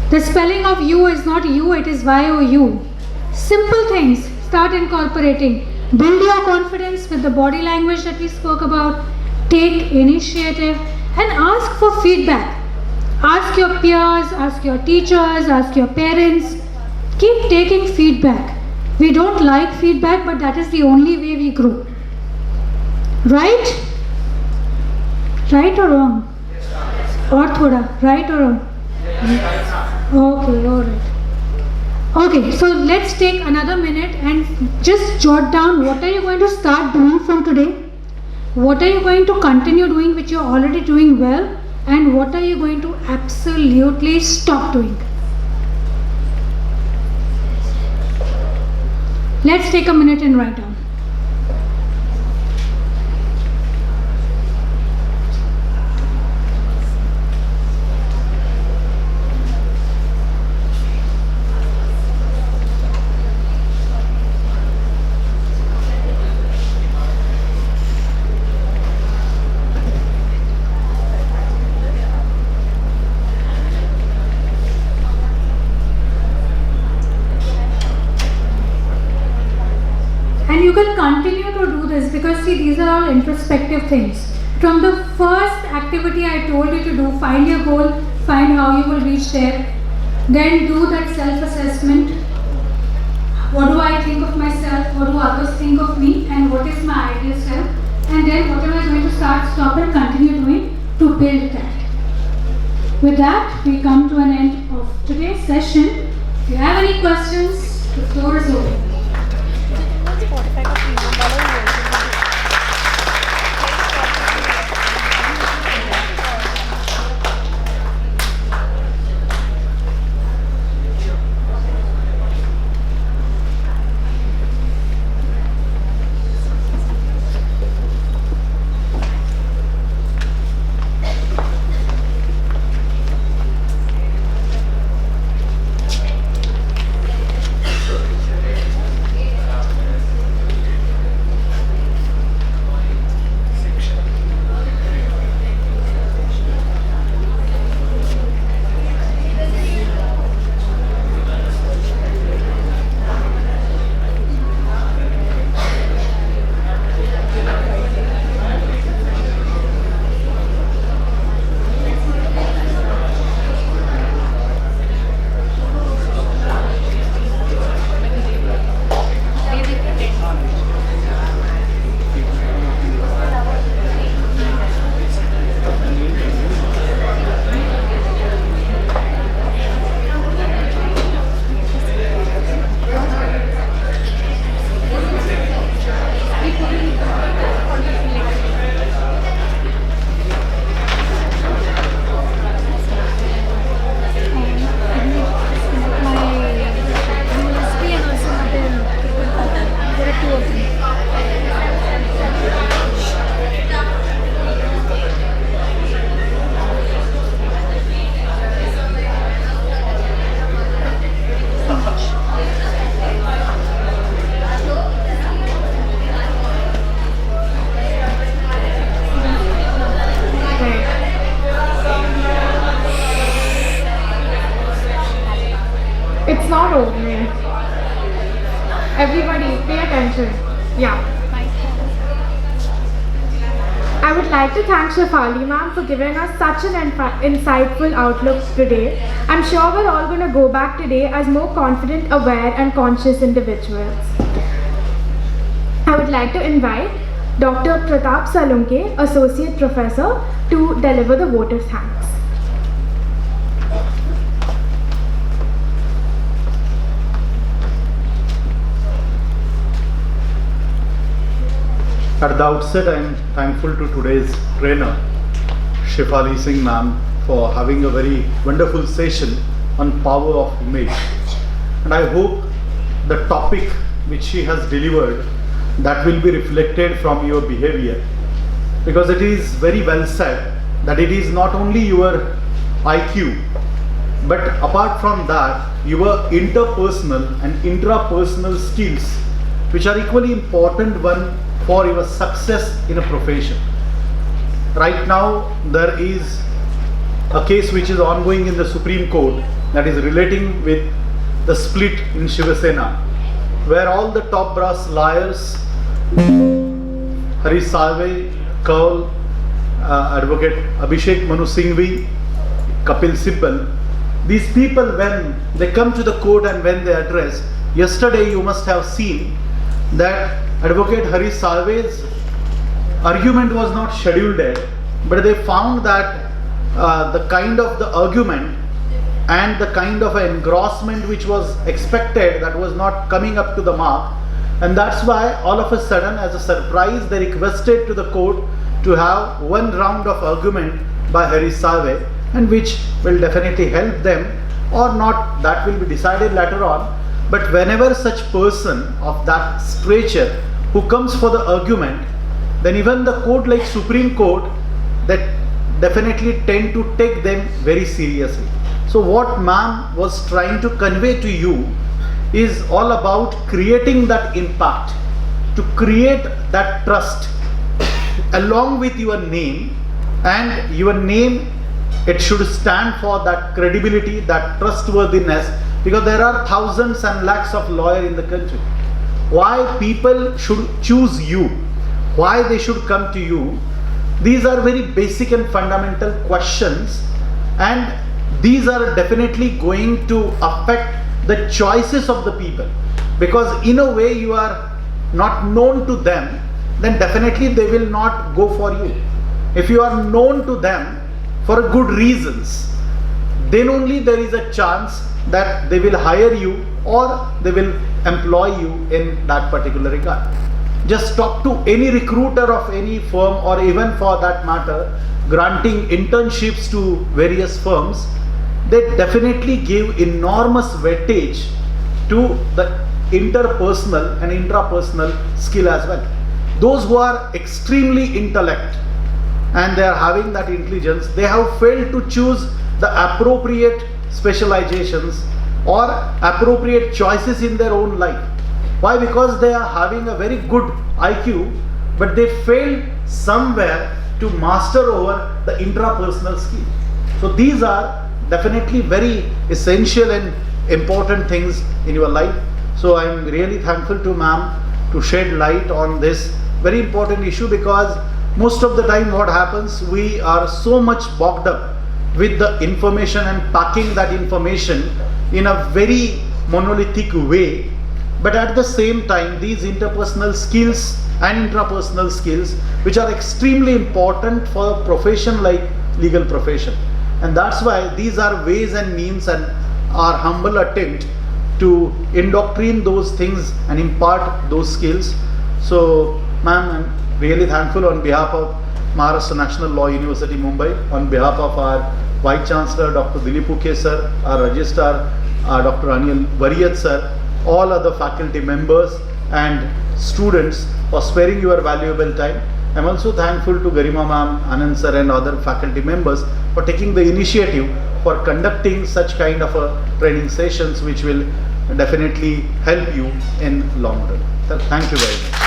The spelling of you is not you, it is Y-O-U. Simple things, start incorporating. Build your confidence with the body language that we spoke about. Take initiative and ask for feedback. Ask your peers, ask your teachers, ask your parents. Keep taking feedback. We don't like feedback, but that is the only way we grow. Right? Right or wrong? Or thoda? Right or wrong? Okay, alright. Okay, so let's take another minute and just jot down what are you going to start doing from today? What are you going to continue doing which you're already doing well? And what are you going to absolutely stop doing? Let's take a minute and write down. And you can continue to do this because see, these are all introspective things. From the first activity I told you to do, find your goal, find how you will reach there, then do that self-assessment. What do I think of myself? What do others think of me? And what is my ideal self? And then what am I going to stop and continue doing to build that? With that, we come to an end of today's session. If you have any questions, the floor is open. It's not opening. Everybody, pay attention. Yeah. I would like to thank Shefali ma'am for giving us such an insightful outlook today. I'm sure we're all going to go back today as more confident, aware and conscious individuals. I would like to invite Dr. Pratap Salunke, Associate Professor, to deliver the vote of thanks. At the outset, I am thankful to today's trainer, Shefali Singh ma'am, for having a very wonderful session on power of image. And I hope the topic which she has delivered, that will be reflected from your behavior. Because it is very well said that it is not only your IQ, but apart from that, your interpersonal and intrapersonal skills, which are equally important one for your success in a profession. Right now, there is a case which is ongoing in the Supreme Court that is relating with the split in Shiva Sena, where all the top brass liars, Harish Salve, Kaul, Advocate Abhishek Manu Singhvi, Kapil Sibal, these people, when they come to the court and when they address, yesterday you must have seen that Advocate Harish Salve's argument was not scheduled yet, but they found that the kind of the argument and the kind of engrossment which was expected, that was not coming up to the mark, and that's why all of a sudden, as a surprise, they requested to the court to have one round of argument by Harish Salve, and which will definitely help them or not, that will be decided later on. But whenever such person of that stature who comes for the argument, then even the court like Supreme Court, that definitely tend to take them very seriously. So what ma'am was trying to convey to you is all about creating that impact, to create that trust along with your name, and your name, it should stand for that credibility, that trustworthiness, because there are thousands and lakhs of lawyers in the country. Why people should choose you, why they should come to you, these are very basic and fundamental questions, and these are definitely going to affect the choices of the people, because in a way you are not known to them, then definitely they will not go for you. If you are known to them for good reasons, then only there is a chance that they will hire you or they will employ you in that particular regard. Just talk to any recruiter of any firm, or even for that matter, granting internships to various firms, they definitely give enormous weightage to the interpersonal and intrapersonal skill as well. Those who are extremely intellect and they are having that intelligence, they have failed to choose the appropriate specializations or appropriate choices in their own life. Why? Because they are having a very good IQ, but they failed somewhere to master over the intrapersonal skill. So these are definitely very essential and important things in your life. So I am really thankful to ma'am to shed light on this very important issue, because most of the time what happens, we are so much bogged up with the information and packing that information in a very monolithic way. But at the same time, these interpersonal skills and intrapersonal skills, which are extremely important for a profession like legal profession. And that's why these are ways and means and our humble attempt to indoctrinate those things and impart those skills. So ma'am, I'm really thankful on behalf of Maharashtra National Law University Mumbai, on behalf of our Vice Chancellor Dr. Dilip Ukhe sir, our Registrar Dr. Anil Variyat sir, all other faculty members and students for sparing your valuable time. I'm also thankful to Garima ma'am, Anand sir and other faculty members for taking the initiative for conducting such kind of a training sessions, which will definitely help you in long run. Thank you very much.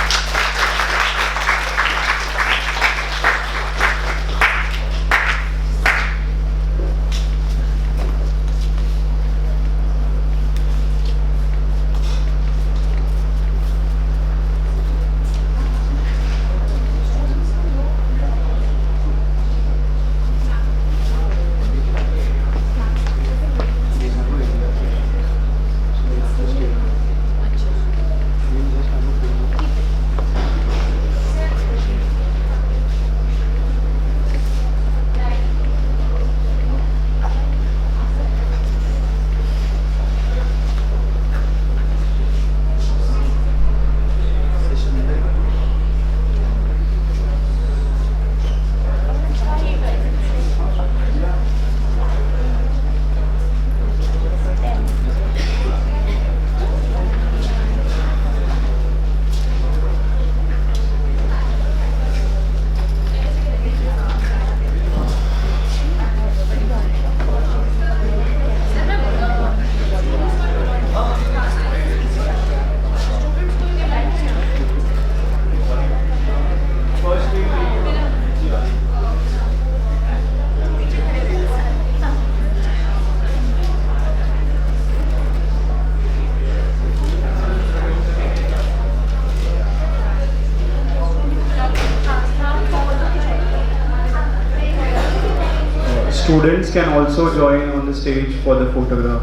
students can also join on the stage for the photograph.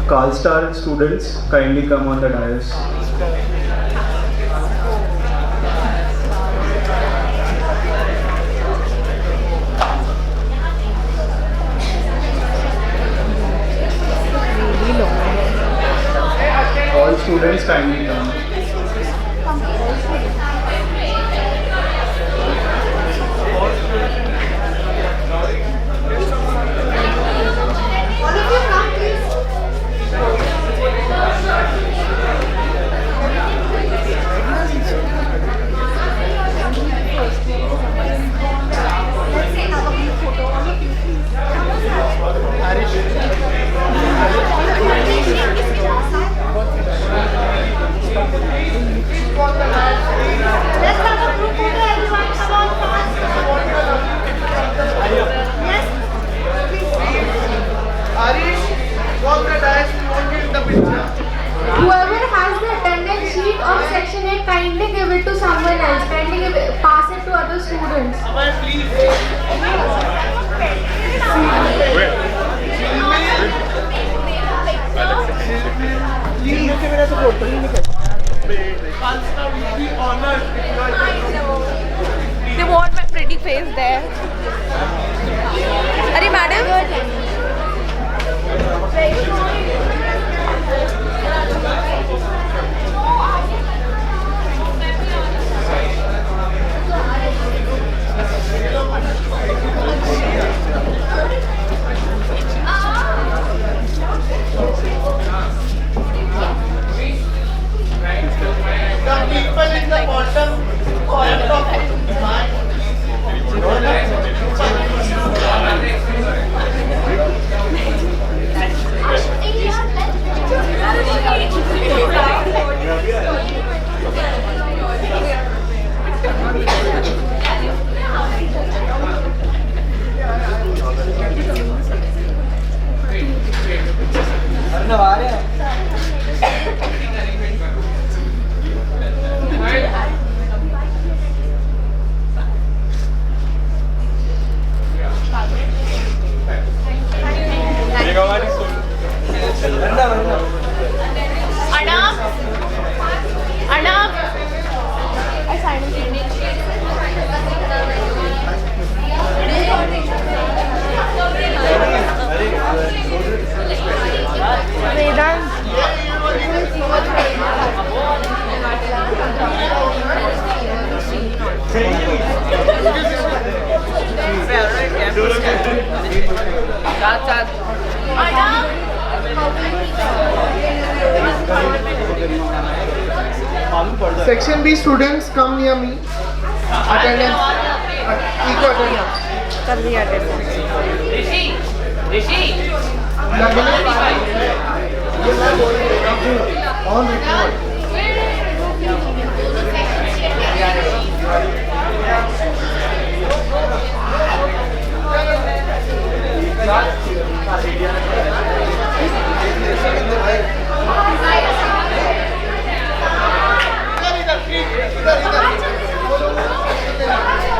Carlstar students, kindly come on the dais. All students kindly come. Whoever has the attendance sheet of section 8, kindly give it to someone else. Kindly pass it to other students. They want my pretty face there. Are madam? The people in the bottom corner of Section B students come near me. Attendance. Equal attendance. Rishi. On record.